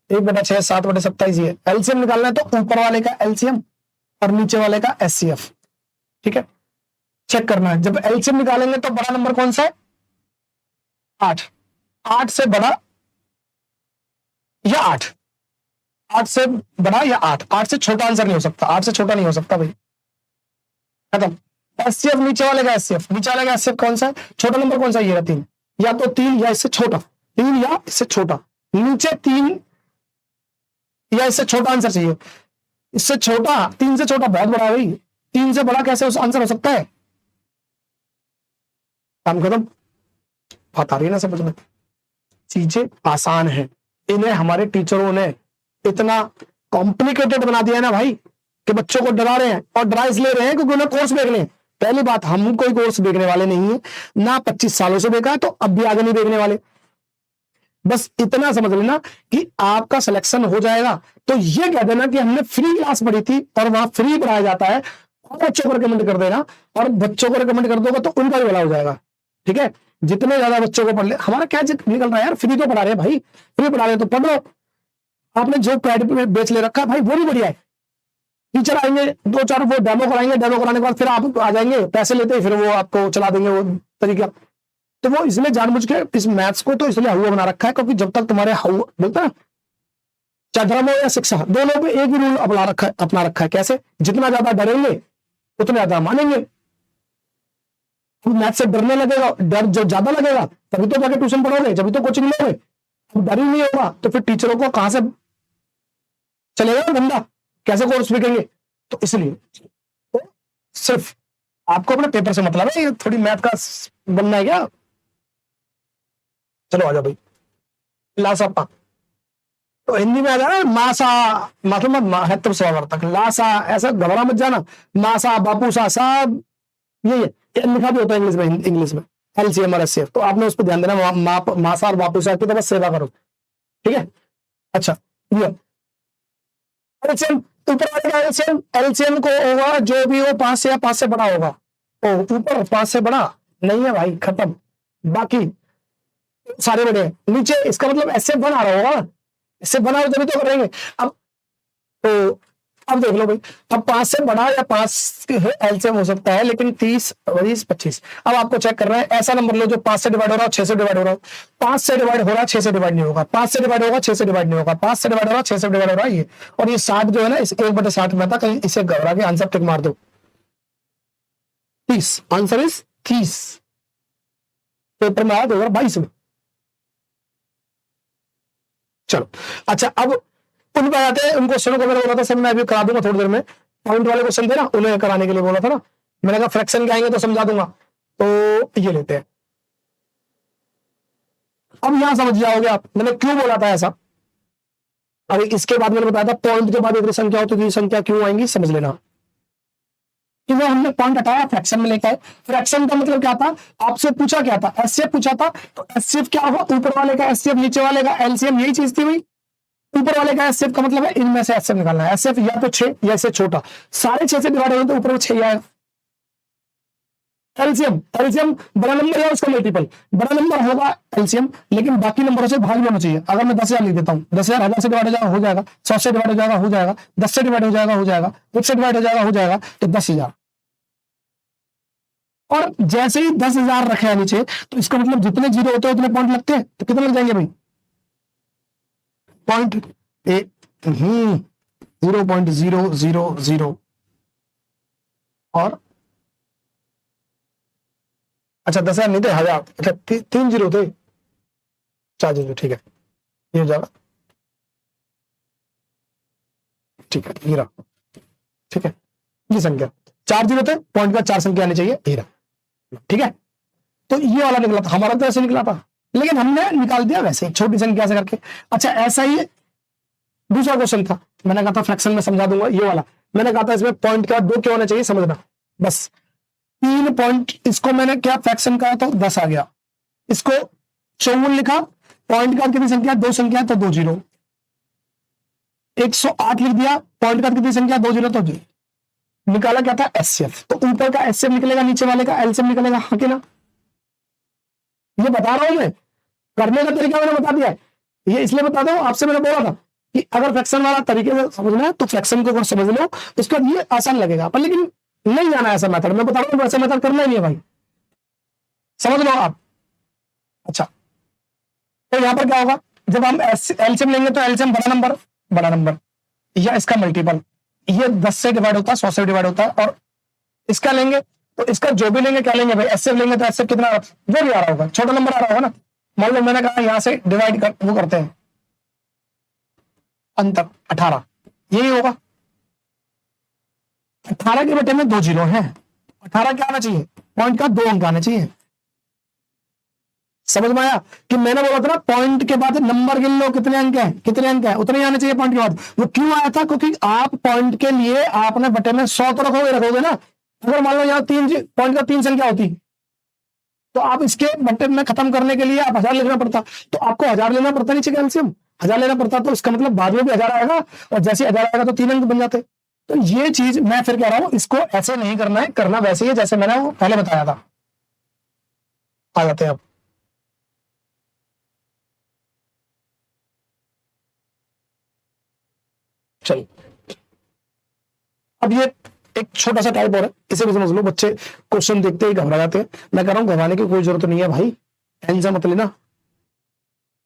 1/6 7/27 ये एलसीएम निकालना है, तो ऊपर वाले का एलसीएम और नीचे वाले का एचसीएफ, ठीक है, चेक करना है। जब एलसीएम निकालेंगे तो बड़ा नंबर कौन सा है? 8 से बड़ा या 8 से बड़ा या 8 से छोटा आंसर नहीं हो सकता, 8 से छोटा नहीं हो सकता भाई, खत्म। एचसीएफ नीचे वाले का एचसीएफ, नीचे वाले का एचसीएफ कौन सा है? छोटा नंबर कौन सा? ये 3, या तो 3 या इससे छोटा, 3 या इससे छोटा, नीचे 3 या इससे छोटा आंसर चाहिए। इससे छोटा, 3 से छोटा बहुत बड़ा है भाई, 3 से बड़ा कैसे आंसर हो सकता है? काम खत्म। बात आ रही है ना समझ में? चीजें आसान है, इन्हें हमारे टीचरों ने इतना कॉम्प्लिकेटेड बना दिया है ना भाई, कि बच्चों को डरा रहे हैं, और डरा इसलिए रहे हैं क्योंकि उन्हें कोर्स देखने हैं। पहली बात, हम कोई कोर्स देखने वाले नहीं है ना, 25 सालों से देखा है तो अब भी आगे नहीं देखने वाले। बस इतना समझ लेना कि आपका सिलेक्शन हो जाएगा तो ये कह देना कि हमने फ्री क्लास पढ़ी थी और वहां फ्री पढ़ाया जाता है, और बच्चों को रिकमेंड कर देना, और बच्चों को रिकमेंड कर दोगे तो उनका भी भला हो जाएगा, ठीक है। जितने ज्यादा बच्चों को पढ़ ले, हमारा क्या निकल रहा है यार, फ्री तो पढ़ा रहे हैं भाई, फ्री पढ़ा रहे हैं तो पढ़ लो। आपने जो पैड पे बेच ले रखा है भाई वो भी बढ़िया है। टीचर आएंगे, दो चार वो डेमो कराएंगे, डेमो कराने के बाद फिर आप आ जाएंगे पैसे लेते ही, फिर वो आपको चला देंगे वो तरीका। तो वो इसलिए जानबूझ के इस मैथ्स को तो इसलिए हुआ बना रखा है, क्योंकि जब तक तुम्हारे हाउ बोलता है चाहे धर्म हो या शिक्षा, दोनों पे एक ही रूल अपना रखा है। कैसे? जितना ज्यादा डरेंगे उतना ज्यादा मानेंगे। मैथ से डरने लगेगा, डर जब ज्यादा लगेगा तभी तो जाके ट्यूशन पढ़ोगे, जब तो कोचिंग लोगे। डर ही नहीं होगा तो फिर टीचरों को कहां से चलेगा धंधा, कैसे कोर्स बिकेंगे? तो इसलिए तो सिर्फ आपको अपने पेपर से मतलब है, ये थोड़ी मैथ का बनना है क्या? चलो आ जाओ भाई, लासापा तो हिंदी में आ जाना मासा, मतलब महत्व स्वावर्तक, लासा ऐसा घबरा मत जाना, मासा बापूसा सब ये लिखा भी होता है इंग्लिश में, एलसीएम और एचसीएफ, तो आपने उस पर ध्यान देना, मासा और बापूसा की तो बस सेवा करो, ठीक है। अच्छा ये एलसीएम, ऊपर वाले का एलसीएम, एलसीएम को होगा जो भी हो 5 से या 5 से बड़ा होगा। ओ ऊपर 5 से बड़ा नहीं है भाई, खत्म, बाकी सारे बड़े हैं। नीचे इसका मतलब एसएफ बना रहा होगा, इससे बना हो तभी तो करेंगे। अब तो अब देख लो भाई, अब 5 से बड़ा या 5 एलसीएम हो सकता है, लेकिन 30 20 25। अब आपको चेक करना है, ऐसा नंबर लो जो 5 से डिवाइड हो रहा हो, 6 से डिवाइड हो रहा हो। 5 से डिवाइड हो रहा है, 6 से डिवाइड नहीं होगा, 5 से डिवाइड होगा, 6 से डिवाइड नहीं होगा, 5 से डिवाइड हो रहा है, 6 से डिवाइड हो रहा है ये। और ये 60 जो है ना, इस 1/60 में था, कहीं इसे घबरा के आंसर टिक मार दो, 30, आंसर इज 30। पेपर में आया 2022 में। चलो अच्छा, अब उन पर आते हैं, उन क्वेश्चनों को मैंने बोला था सर मैं अभी करा दूंगा थोड़ी देर में, पॉइंट वाले क्वेश्चन थे ना, उन्हें कराने के लिए बोला था ना, मैंने कहा फ्रैक्शन के आएंगे तो समझा दूंगा। तो ये लेते हैं, अब यहां समझ जाओगे आप मैंने क्यों बोला था ऐसा। अभी इसके बाद मैंने बताया था पॉइंट के बाद एक संख्या हो तो संख्या क्यों आएंगी समझ लेना, कि वो हमने पॉइंट हटाया फ्रैक्शन में लेकर आए। फ्रैक्शन का मतलब क्या था, आपसे पूछा क्या था, एचसीएफ पूछा था, तो एचसीएफ क्या होगा, ऊपर वाले का एचसीएफ नीचे वाले का एलसीएम, यही चीज थी भाई। ऊपर वाले का एचसीएफ का मतलब है इनमें से एचसीएफ निकालना है, एचसीएफ या तो 6 या इससे छोटा, सारे 6 से डिवाइड हो तो ऊपर 6 आएगा। एलसीएम, एलसीएम बड़ा नंबर है उसका मल्टीपल, बड़ा नंबर होगा एलसीएम, लेकिन बाकी नंबरों से भाग होना चाहिए। अगर मैं 10,000 लिख देता हूँ, 10,000 1000 से डिवाइड हो जाएगा, 100 से डिवाइड हो जाएगा, हो जाएगा, 10 से डिवाइड हो जाएगा, हो जाएगा, 1 से डिवाइड हो जाएगा, हो जाएगा, तो 10,000। और जैसे ही 10,000 रखे हैं नीचे, तो इसका मतलब जितने जीरो होते हैं उतने पॉइंट लगते हैं, तो कितने लग जाएंगे भाई, पॉइंट 0.000 और अच्छा 10,000 नहीं थे, 1,000, अच्छा 3 जीरो थे, 4 जीरो, ठीक है ये हो जाएगा, ठीक है हीरा, ठीक है ये संख्या 4 जीरो थे, पॉइंट का 4 संख्या आनी चाहिए, हीरा, ठीक है। तो ये वाला निकला था हमारा, तो ऐसे निकला था, लेकिन हमने निकाल दिया वैसे छोटी संख्या से करके। अच्छा ऐसा ही दूसरा क्वेश्चन था, मैंने कहा था फ्रैक्शन में समझा दूंगा, ये वाला मैंने कहा था इसमें पॉइंट का 2 क्या होना चाहिए समझना, बस 3 पॉइंट, इसको मैंने क्या फ्रैक्शन कहा तो 10 आ गया, इसको 54 लिखा, पॉइंट का कितनी संख्या, 2 संख्या तो 2 जीरो, 108 लिख दिया, पॉइंट का कितनी संख्या 2 जीरो, तो निकाला क्या था एचसीएफ, तो ऊपर का एचसीएफ निकलेगा, नीचे वाले का एलसीएम निकलेगा, हाँ कि ना, ये बता रहा हूं मैं, करने का तरीका मैंने बता दिया है, ये इसलिए बता दो आपसे मैंने बोला था कि अगर फ्रैक्शन वाला तरीके से समझना है तो फ्रैक्शन को समझ लो, उसके बाद ये आसान लगेगा, पर लेकिन नहीं जाना ऐसा मेथड, मैं बता रहा हूं वैसा मेथड करना ही नहीं है भाई, समझ लो आप। अच्छा तो यहां पर क्या होगा, जब हम एलसीएम लेंगे तो एलसीएम बड़ा नंबर या इसका मल्टीपल, ये 10 से डिवाइड होता है, 100 से डिवाइड होता है, और इसका लेंगे तो इसका जो भी लेंगे क्या लेंगे भाई, एचसीएफ लेंगे तो एचसीएफ कितना जो भी आ रहा होगा, छोटा नंबर आ रहा होगा ना, मान लो मैंने कहा यहां से डिवाइड कर वो करते हैं अंतर 18, यही होगा, 18 के बटे में 2 जीरो है, 18 क्या आना चाहिए, पॉइंट का 2 अंक आना चाहिए, समझ में आया कि मैंने बोला था ना पॉइंट के बाद नंबर गिन लो, कितने अंक है, कितने अंक है उतने ही आने चाहिए पॉइंट के बाद। वो क्यों आया था, क्योंकि आप पॉइंट के लिए आपने बटे में 100 तो रखोगे ना, अगर मान लो यहाँ 3 पॉइंट का 3 संख्या होती तो आप इसके बटे में खत्म करने के लिए आप 1000 लिखना पड़ता, तो आपको 1000 लेना पड़ता, नीचे कैल्सियम 1000 लेना पड़ता, तो इसका मतलब बाद में भी 1000 आएगा, और जैसे 1000 आएगा तो 3 अंक बन जाते। तो ये चीज मैं फिर कह रहा हूं, इसको ऐसे नहीं करना है, करना वैसे ही है जैसे मैंने वो पहले बताया था। आ जाते हैं अब, चलिए, अब ये एक छोटा सा टाइप और है, इसे भी समझ लो। बच्चे क्वेश्चन देखते ही घबरा जाते हैं। मैं कह रहा हूं घबराने की कोई जरूरत नहीं है भाई, टेंशन मत लेना,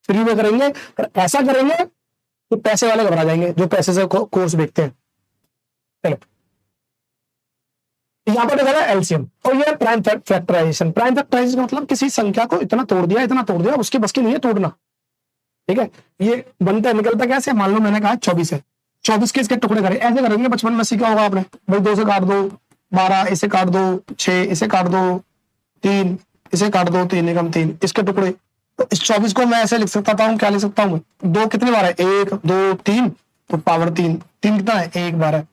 फ्री में करेंगे। पर ऐसा करेंगे कि पैसे वाले घबरा जाएंगे जो पैसे से कोर्स देखते हैं। चलो, यहां पर देखा है एलसीएम और ये प्राइम फैक्टराइजेशन। प्राइम फैक्टराइजेशन का मतलब किसी संख्या को इतना तोड़ दिया, उसके बस की नहीं है तोड़ना। ठीक है, ये बनता है, निकलता कैसे? मान लो मैंने कहा 24 है, 24 के इसके टुकड़े करें, ऐसे करेंगे। बचपन में सीखा होगा आपने, भाई 2 से काट दो 12, इसे काट दो 6, इसे काट दो 3, इसे काट दो 3 एकम 3, इसके टुकड़े। तो इस 24 को मैं ऐसे लिख सकता हूँ, क्या लिख सकता हूँ? 2 कितनी बार है? 1 2 3, तो पावर 3, 3 कितना है? 1 बार है,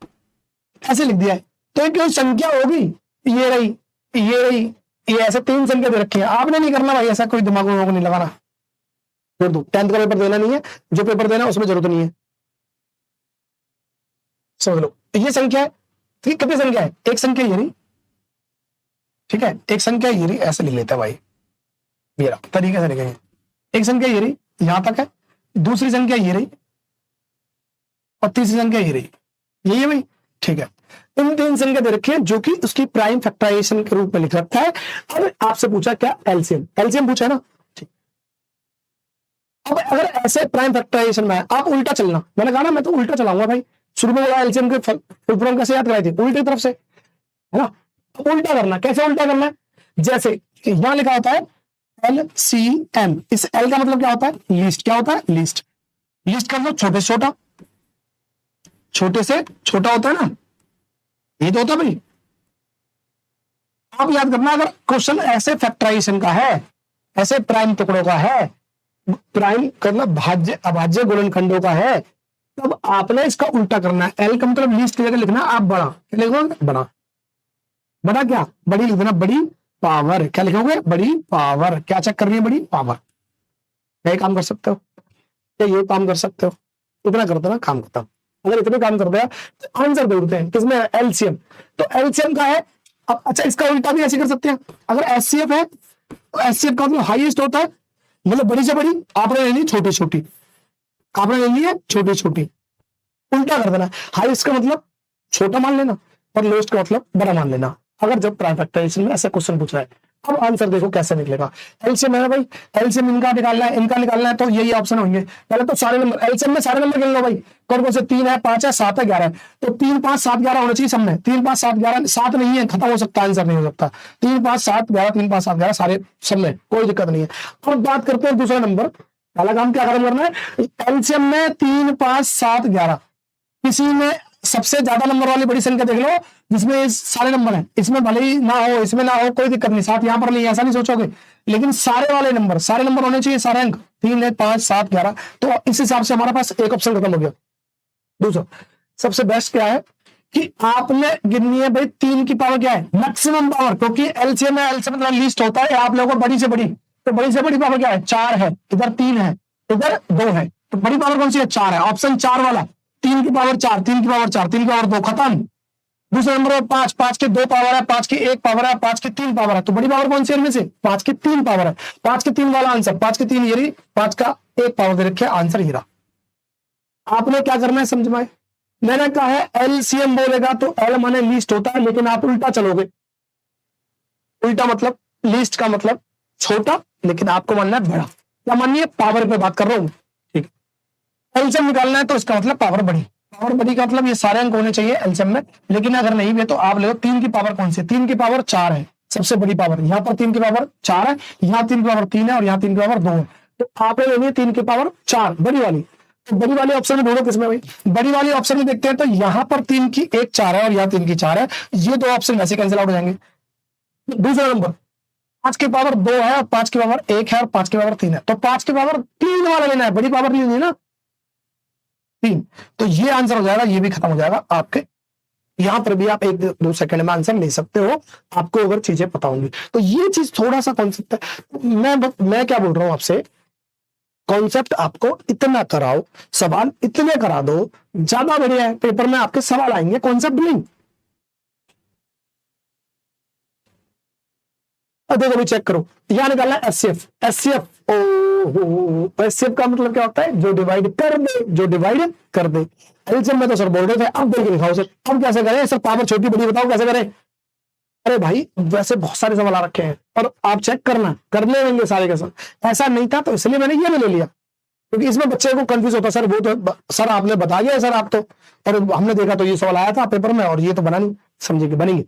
ऐसे लिख दिया है। तो एक संख्या होगी, ये रही, ये रही, ये ऐसे 3 संख्या दे रखी है। आपने नहीं करना भाई, ऐसा कोई दिमाग में नहीं लगाना, छोड़ दो। 10th का पेपर देना नहीं है, जो पेपर देना उसमें जरूरत नहीं है, समझ लो। ये संख्या है, ठीक, कितनी संख्या है? एक संख्या ये रही, ठीक है, एक संख्या ये रही, ऐसे लिख लेता है भाई, मेरा तरीके से लिखेंगे। एक संख्या ये रही, यहां तक है, दूसरी संख्या ये रही, और तीसरी संख्या ये रही, यही है भाई, ठीक है। इन 3 संख्या दे रखी है जो कि उसकी प्राइम फैक्टराइजेशन के रूप में लिख रखा है। अब आपसे पूछा क्या? एलसीएम, एलसीएम पूछा है ना, ठीक। अब अगर ऐसे प्राइम फैक्टराइजेशन में है, आप उल्टा चलना, मैंने कहा ना मैं तो उल्टा चलाऊंगा भाई। शुरू में बोला एलसीएम के फुल फॉर्म कैसे याद कराई थी? उल्टी तरफ से, है ना। उल्टा करना, कैसे उल्टा करना है? जैसे यहां लिखा होता है LCM, इस L का मतलब क्या होता है? लीस्ट। क्या होता है? लीस्ट। लीस्ट का मतलब छोटे से छोटा, छोटे से छोटा होता है ना, ये तो होता है भाई। आप याद करना, अगर क्वेश्चन ऐसे फैक्टराइजेशन का है, ऐसे प्राइम टुकड़ों का है, प्राइम करना भाज्य अभाज्य गुणनखंडों का है, तब आपने इसका उल्टा करना है। एल का मतलब लीस्ट की जगह लिखना आप बड़ा, क्या लिखोगे? बड़ा। बड़ा क्या? बड़ी लिख देना, बड़ी पावर। क्या लिखोगे? बड़ी पावर। क्या चेक करनी है? बड़ी पावर। क्या काम कर सकते हो? क्या ये काम कर सकते हो? इतना कर देना, काम करता हूं। अगर इतने काम कर दिया तो आंसर ढूंढते हैं किसमें? एलसीएम। तो एलसीएम का है। अब अच्छा, इसका उल्टा भी ऐसे कर सकते हैं। अगर एचसीएफ है तो एचसीएफ का मतलब हाईएस्ट होता है, मतलब बड़ी से बड़ी, आपने ले ली छोटी छोटी, आपने ले ली है छोटी छोटी, उल्टा कर देना। हाईएस्ट का मतलब छोटा मान लेना और लोएस्ट का मतलब बड़ा मान लेना, अगर जब प्राइम फैक्टराइजेशन में ऐसा क्वेश्चन पूछा है। अब आंसर देखो कैसे निकलेगा। एलसीएम है भाई, एलसीएम इनका निकालना है, इनका निकालना है, तो यही ऑप्शन होंगे। पहले तो सारे नंबर एलसीएम में सारे नंबर गिन लो भाई, कौन कौन से? 3 है, 5 है, 7 है, 11 है। तो 3 5 7 11 होना चाहिए सब में। 3 5 7 11, 7 नहीं है, खत्म हो सकता है, आंसर नहीं हो सकता। 3 5 7 11, 3 5 7 11 सारे सब में, कोई दिक्कत नहीं है। अब बात करते हैं दूसरा नंबर। पहला काम क्या खत्म करना है? एलसीएम में 3 5 7 11, किसी में सबसे ज्यादा नंबर वाली बड़ी संख्या देख लो जिसमें सारे नंबर हैं। इसमें भले ही ना हो, इसमें ना हो, कोई दिक्कत नहीं, 7 यहां पर नहीं, ऐसा नहीं सोचोगे, लेकिन सारे वाले नंबर, सारे नंबर होने चाहिए, सारे अंक 3 5 7 11। तो इस हिसाब से हमारे पास एक ऑप्शन खत्म हो गया। दूसरा सबसे बेस्ट क्या है कि आपने गिननी है भाई 3 की पावर क्या है? मैक्सिमम पावर, क्योंकि एलसीएम में एलसीएम मतलब लीस्ट होता है। आप लोगों को बड़ी से बड़ी, तो बड़ी से बड़ी पावर क्या है? 4 है, इधर 3 है, इधर 2 है, तो बड़ी पावर कौन सी है? 4 है। ऑप्शन 4 वाला, 3 की पावर 4, 3 की पावर 4, 3 की पावर 2, खत्म। दूसरे नंबर पर 5, 5 की 2 पावर है, 5 की 1 पावर है, 5 की 3 पावर है, तो बड़ी पावर कौन सी है इनमें से? 5 की 3 पावर है। 5 की 3 वाला आंसर, 5 की 3 ये रही, 5 का 1 पावर दे रखे, आंसर ये रहा। आपने क्या करना है समझ में आए? मैंने कहा है एलसीएम बोलेगा तो एल माने लीस्ट होता है, लेकिन आप उल्टा चलोगे। उल्टा मतलब लीस्ट का मतलब छोटा, लेकिन आपको मानना है बड़ा। क्या मानिए? पावर पे बात कर रहा हूं, ठीक है। एलसीएम निकालना है तो इसका मतलब पावर बड़ी। पावर बड़ी का मतलब ये सारे अंक होने चाहिए एलसीएम में, लेकिन अगर नहीं भी तो आप ले लो 3 की पावर कौन सी? 3 की पावर 4 है, सबसे बड़ी पावर। यहाँ पर 3 की पावर 4 है, यहाँ 3 की पावर 3 है, और यहाँ 3 की पावर 2 है। तो आपने लेनी है 3 की पावर 4, बड़ी वाली। तो बड़ी वाले ऑप्शन में ढूंढो किसमें भाई? बड़ी वाली ऑप्शन में देखते हैं तो यहाँ पर 3 की 1 4 है और यहाँ 3 की 4 है, ये 2 ऑप्शन वैसे कैंसिल आउट हो जाएंगे। दूसरा नंबर 5 की पावर 2 है और 5 की पावर 1 है और 5 की पावर 3 है, तो 5 की पावर 3 वाला लेना है, बड़ी पावर नहीं लेनी ना, 3। तो ये आंसर हो जाएगा, ये भी खत्म हो जाएगा आपके। यहां पर भी आप 1-2 सेकंड में आंसर ले सकते हो, आपको अगर चीजें पता होंगी तो। ये चीज थोड़ा सा कॉन्सेप्ट है। मैं क्या बोल रहा हूं आपसे, कॉन्सेप्ट आपको इतना कराओ, सवाल इतने करा दो, ज्यादा बढ़िया है। पेपर में आपके सवाल आएंगे, कॉन्सेप्ट नहीं। अब देखो अभी चेक करो, यहाँ निकालना एचसीएफ। एचसीएफ एचसीएफ का मतलब क्या होता है, जो डिवाइड कर दे, जो डिवाइड कर दे। एलसीएम में तो सर बोल रहे थे, अब बोल के दिखाओ सर, अब कैसे करें सर, पावर छोटी बड़ी बताओ कैसे करें। अरे भाई वैसे बहुत सारे सवाल आ रखे हैं और आप चेक करना, कर लेंगे सारे के साथ। ऐसा नहीं था तो इसलिए मैंने ये भी ले लिया, क्योंकि इसमें बच्चे को कंफ्यूज होता सर, वो तो सर आपने बता दिया सर आप तो, और हमने देखा तो ये सवाल आया था पेपर में और ये तो बना नहीं, समझेंगे बनेंगे।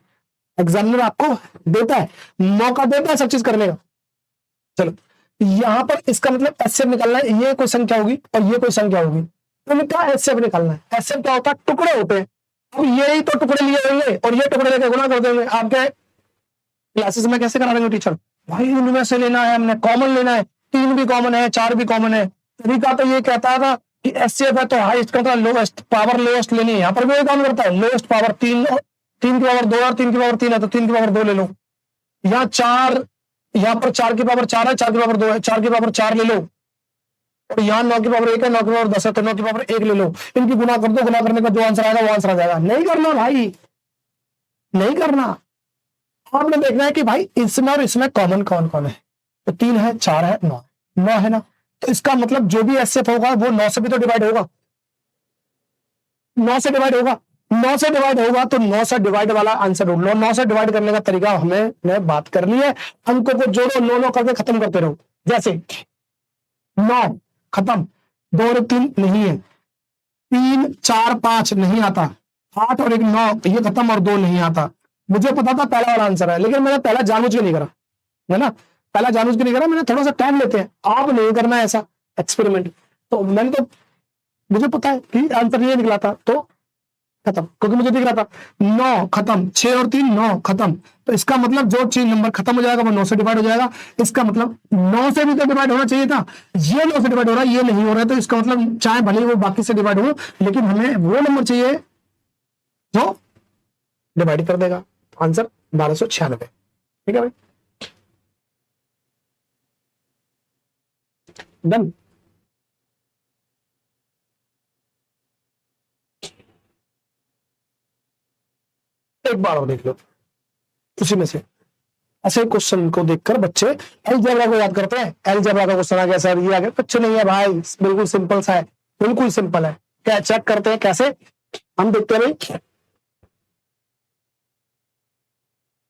एग्जामिनर आपको देता है, मौका देता है सब चीज करने का। चलो यहां पर इसका मतलब एचसीएफ निकालना है, ये कोई संख्या होगी और ये कोई संख्या होगी, तो इनका एचसीएफ निकालना है। एचसीएफ क्या होता है, टुकड़े होते हैं। अब यही तो टुकड़े लिए होंगे और ये टुकड़े लेके गुना कर देंगे। आपके क्लासेस में कैसे करा देंगे टीचर, भाई उनमें से लेना है हमने, कॉमन लेना है, 3 भी कॉमन है 4 भी कॉमन है। तरीका तो ये कहता था कि एचसीएफ है तो हाईएस्ट करता है, लोएस्ट पावर लोएस्ट लेनी है। यहाँ पर भी वही काम करता है, लोएस्ट पावर 3 की पावर 2 और 3 की पावर 3 है तो 3 की पावर 2 ले लो। यहाँ 4, यहाँ पर 4 की पावर 4 है, 4 की पावर 2 है, 4 की पावर 4 ले लो। और यहाँ 9 की पावर 1 है, 9 की पावर 10 है तो 9 की पावर 1 ले लो। इनकी गुना कर दो, गुना करने का जो आंसर आएगा वो आंसर आ जाएगा। नहीं करना भाई, नहीं करना। आपने देखना है कि भाई इसमें और इसमें कॉमन कौन कौन है, तो 3 है, 4 है, 9 है ना, तो इसका मतलब जो भी एचसीएफ होगा वो 9 से भी तो डिवाइड होगा, 9 से डिवाइड होगा, 9 से डिवाइड होगा तो 9 से डिवाइड वाला आंसर ढूंढ लो। 9 से डिवाइड करने का तरीका हमने बात कर ली है, अंकों को जोड़ो, 9 करके खत्म करते रहो। जैसे 9 खत्म, 2 और 3 नहीं है, 3 4 5 नहीं आता, 8 और 1 9 ये खत्म और 2 नहीं आता। मुझे पता था पहला वाला आंसर है, लेकिन मैंने पहला जानबूझ के नहीं करा, है ना, पहला जानबूझ के नहीं करा, मैंने थोड़ा सा टाइम लेते हैं, आप नहीं करना ऐसा एक्सपेरिमेंट। तो मैंने तो, मुझे पता है कि आंसर ये निकला था तो खत्म, क्योंकि मुझे दिख रहा था 9 खत्म, 6 और 3 9 खत्म, तो इसका मतलब जो चीज नंबर खत्म हो जाएगा वो 9 से डिवाइड हो जाएगा। इसका मतलब 9 से भी तो डिवाइड होना चाहिए था, ये 9 से डिवाइड हो रहा है, ये नहीं हो रहा है, तो इसका मतलब चाहे भले वो बाकी से डिवाइड हो, लेकिन हमें वो नंबर चाहिए जो डिवाइड कर देगा। आंसर 1296। ठीक है भाई, डन। एक बार और देख लो उसी में से, ऐसे क्वेश्चन को देखकर बच्चे अलजेब्रा को याद करते हैं। अलजेब्रा का क्वेश्चन आ गया सर, ये आ गया, कुछ नहीं है भाई, बिल्कुल सिंपल सा है, बिल्कुल सिंपल है। क्या चेक करते हैं कैसे, हम देखते हैं भाई।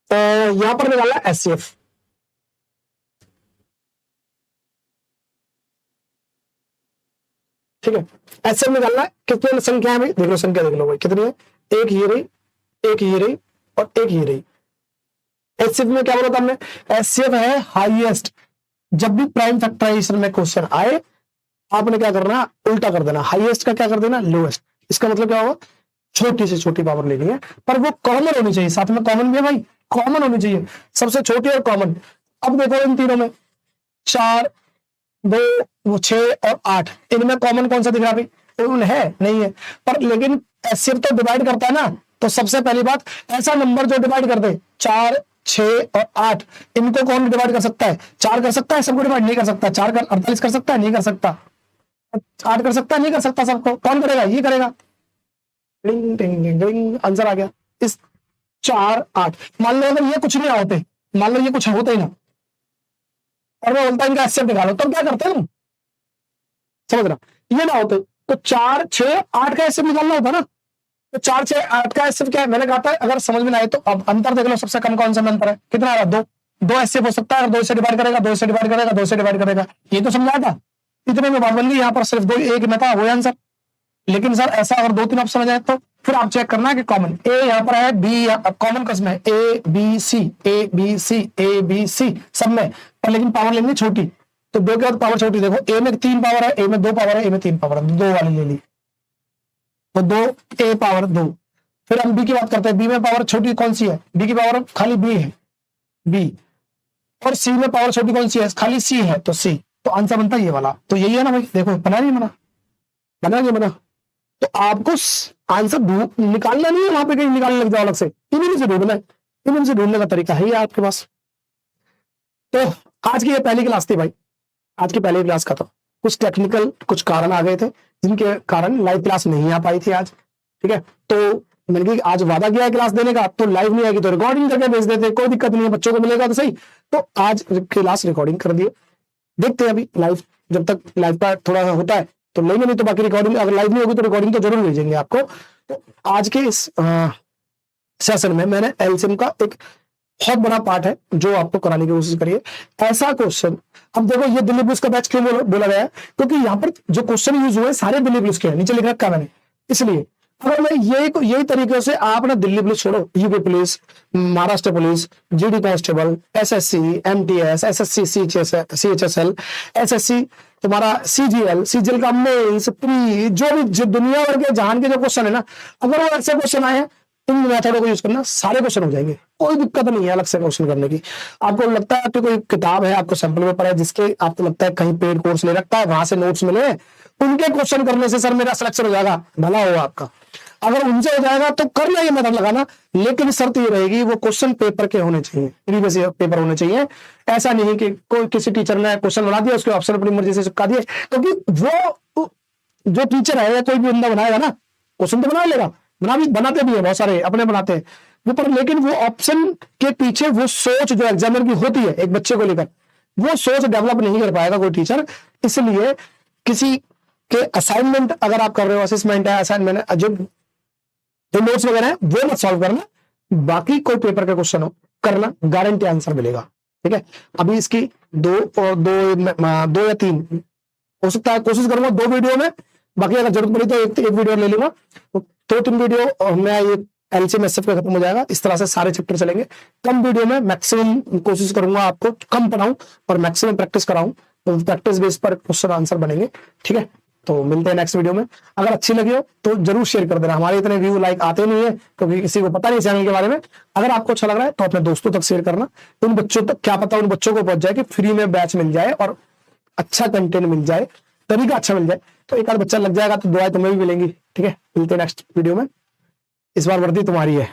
तो यहां पर निकालना एचसीएफ, ठीक है, एचसीएफ निकालना है। कितनी संख्या है भाई, देख लो संख्या देख लो भाई कितनी है, एक ये रही, एक ये रही और एक ये रही। एचसीएफ में क्या बोला था हमने, एचसीएफ है हाईएस्ट। जब भी प्राइम फैक्टराइजेशन में क्वेश्चन आए आपने क्या करना, उल्टा कर देना, हाईएस्ट का क्या कर देना, लोएस्ट। इसका मतलब क्या होगा, छोटी से छोटी पावर लेनी है, पर वो कॉमन होनी चाहिए, साथ में कॉमन भी है भाई, कॉमन होनी चाहिए, सबसे छोटी और कॉमन। अब देखो इन तीनों में 4 2 6 और 8, इनमें कॉमन कौन सा दिख रहा भाई, है नहीं है, पर लेकिन एचसीएफ तो डिवाइड करता है ना, तो सबसे पहली बात ऐसा नंबर जो डिवाइड कर दे, 4 6 और 8, इनको कौन डिवाइड कर सकता है, 4 कर सकता है, सबको डिवाइड नहीं कर सकता, 4 कर 48 कर सकता है, नहीं कर सकता, 8 कर सकता है, नहीं कर सकता, सबको कौन करेगा, ये करेगा। डिंग डिंग डिंग डिंग, आंसर आ गया। इस 4 8, मान लो अगर ये कुछ नहीं होते, मान लो ये कुछ होता ही ना, और मैं बोलता इनका एचसीएफ निकालो, तो क्या करते हैं, समझ रहा, ये ना होते तो 4 6 8 का एचसीएफ निकालना होता ना, तो 4 6 8 का एचसीएफ क्या है, मैंने कहा था अगर समझ में ना आए तो अब अंतर देख लो, सबसे कम कौन सा में अंतर है, कितना आ रहा है, 2 एचसीएफ हो सकता है, अगर 2 से डिवाइड करेगा, 2 से डिवाइड करेगा, 2 से डिवाइड करेगा, ये तो समझाया था। इतने में बात बन गई, यहाँ पर सिर्फ 2 एक में था वो आंसर। लेकिन सर ऐसा अगर 2 3 ऑप्शन आ जाए तो फिर आप चेक करना है कि कॉमन, ए यहाँ पर है, बी कॉमन कसम है, A B C A B C A B C सब में, पर लेकिन पावर लेनी छोटी, तो 2 के बाद पावर छोटी, देखो ए में 3 पावर है, ए में 2 पावर है, ए में 3 पावर है, 2 वाली ले ली, तो 2 ए पावर 2। फिर हम बी की बात करते हैं, बी में पावर छोटी कौन सी है, बी की पावर खाली बी है, बी, और सी में पावर छोटी कौन सी है, खाली सी है, तो सी, तो आंसर बनता है ये वाला। तो यही है ना भाई, देखो बना नहीं बना, बना नहीं बना, तो आपको आंसर निकालना नहीं है, वहां पे कहीं निकालने लग जाओ अलग से, इन्हीं से ढूंढना है, इन्हीं से ढूंढने का तरीका है ये आपके पास। तो आज की ये पहली क्लास थी भाई, आज की पहली क्लास का तो कुछ टेक्निकल कुछ कारण आ गए थे जिनके कारण लाइव क्लास नहीं आ पाई थी आज, ठीक है। तो मैंने कहा आज वादा किया है क्लास देने का, तो लाइव नहीं आएगी तो रिकॉर्डिंग करके भेज देते, कोई दिक्कत नहीं है, बच्चों को मिलेगा तो सही। तो आज क्लास रिकॉर्डिंग कर दिए, देखते हैं अभी लाइव, जब तक लाइव का थोड़ा सा होता है तो लेंगे, नहीं तो बाकी रिकॉर्डिंग, अगर लाइव नहीं होगी तो रिकॉर्डिंग तो जरूर भेजेंगे आपको। तो आज के इस सेशन में मैंने एलसीएम का एक बहुत बड़ा पार्ट है जो आपको कराने की कोशिश करिए। ऐसा क्वेश्चन, अब देखो ये दिल्ली पुलिस का बैच क्यों बोला गया है, क्योंकि यहाँ पर जो क्वेश्चन यूज हुए सारे दिल्ली पुलिस के हैं, नीचे लिख रखा मैंने, इसलिए अगर मैं यही तरीके से आप ना दिल्ली पुलिस छोड़ो, UP police, Maharashtra police, GD constable, SSC, MTS, SSC, CHSL, SSC, तुम्हारा सीजीएल का मेंस, प्री, जो भी जो दुनिया भर के जहान के जो क्वेश्चन है ना, अगर वो ऐसे क्वेश्चन आए हैं, इन मेथडों को यूज करना, सारे क्वेश्चन हो जाएंगे, कोई दिक्कत नहीं है अलग से क्वेश्चन करने की। आपको लगता है आपकी कोई किताब है, आपको सैंपल पेपर है, जिसके आपको लगता है कहीं पेड कोर्स ले रखता है, वहां से नोट्स मिले, उनके क्वेश्चन करने से सर मेरा सिलेक्शन हो जाएगा, भला होगा आपका। अगर उनसे हो जाएगा तो करना, ये मेथड लगाना, लेकिन शर्त ये रहेगी वो क्वेश्चन पेपर के होने चाहिए, प्रीवियस पेपर होने चाहिए। ऐसा नहीं कि कोई किसी टीचर ने क्वेश्चन बना दिया, उसके ऑप्शन अपनी मर्जी से चिपका दिए, क्योंकि वो जो टीचर है या कोई भी बंदा बनाएगा ना, क्वेश्चन तो बना लेगा, बनाते भी है बहुत सारे अपने बनाते हैं वो, पर लेकिन वो ऑप्शन के पीछे वो सोच जो एग्जामिनर की होती है एक बच्चे को लेकर, वो सोच डेवलप नहीं कर पाएगा कोई टीचर। इसलिए किसी के असाइनमेंट अगर आप कर रहे हो, असेसमेंट है, असाइनमेंट है, जो नोट्स वगैरह है वो मत सॉल्व करना, बाकी कोई पेपर का क्वेश्चन हो करना, गारंटी आंसर मिलेगा। ठीक है, अभी इसकी दो या तीन हो सकता है, कोशिश करूंगा 2 वीडियो में, बाकी अगर जरूरत पड़ी तो एक वीडियो ले लूंगा, तो 2-3 वीडियो में ये एलसीएम एसएफ का खत्म हो जाएगा। इस तरह से सारे चैप्टर चलेंगे। कम वीडियो में मैक्सिमम कोशिश करूंगा आपको कम पढ़ाऊं और मैक्सिमम प्रैक्टिस कराऊं, तो प्रैक्टिस बेस पर क्वेश्चन आंसर बनेंगे। ठीक है, तो मिलते हैं नेक्स्ट वीडियो में। अगर अच्छी लगी हो तो जरूर शेयर कर देना, हमारे इतने व्यू लाइक आते नहीं है क्योंकि किसी को पता नहीं चैनल के बारे में। अगर आपको अच्छा लग रहा है तो अपने दोस्तों तक शेयर करना, उन बच्चों तक, क्या पता उन बच्चों को पहुंच जाए कि फ्री में बैच मिल जाए और अच्छा कंटेंट मिल जाए, तरीका अच्छा मिल जाए, तो एक आध बच्चा लग जाएगा तो दुआएं तुम्हें भी मिलेंगी। ठीक है, मिलते हैं नेक्स्ट वीडियो में। इस बार वर्दी तुम्हारी है।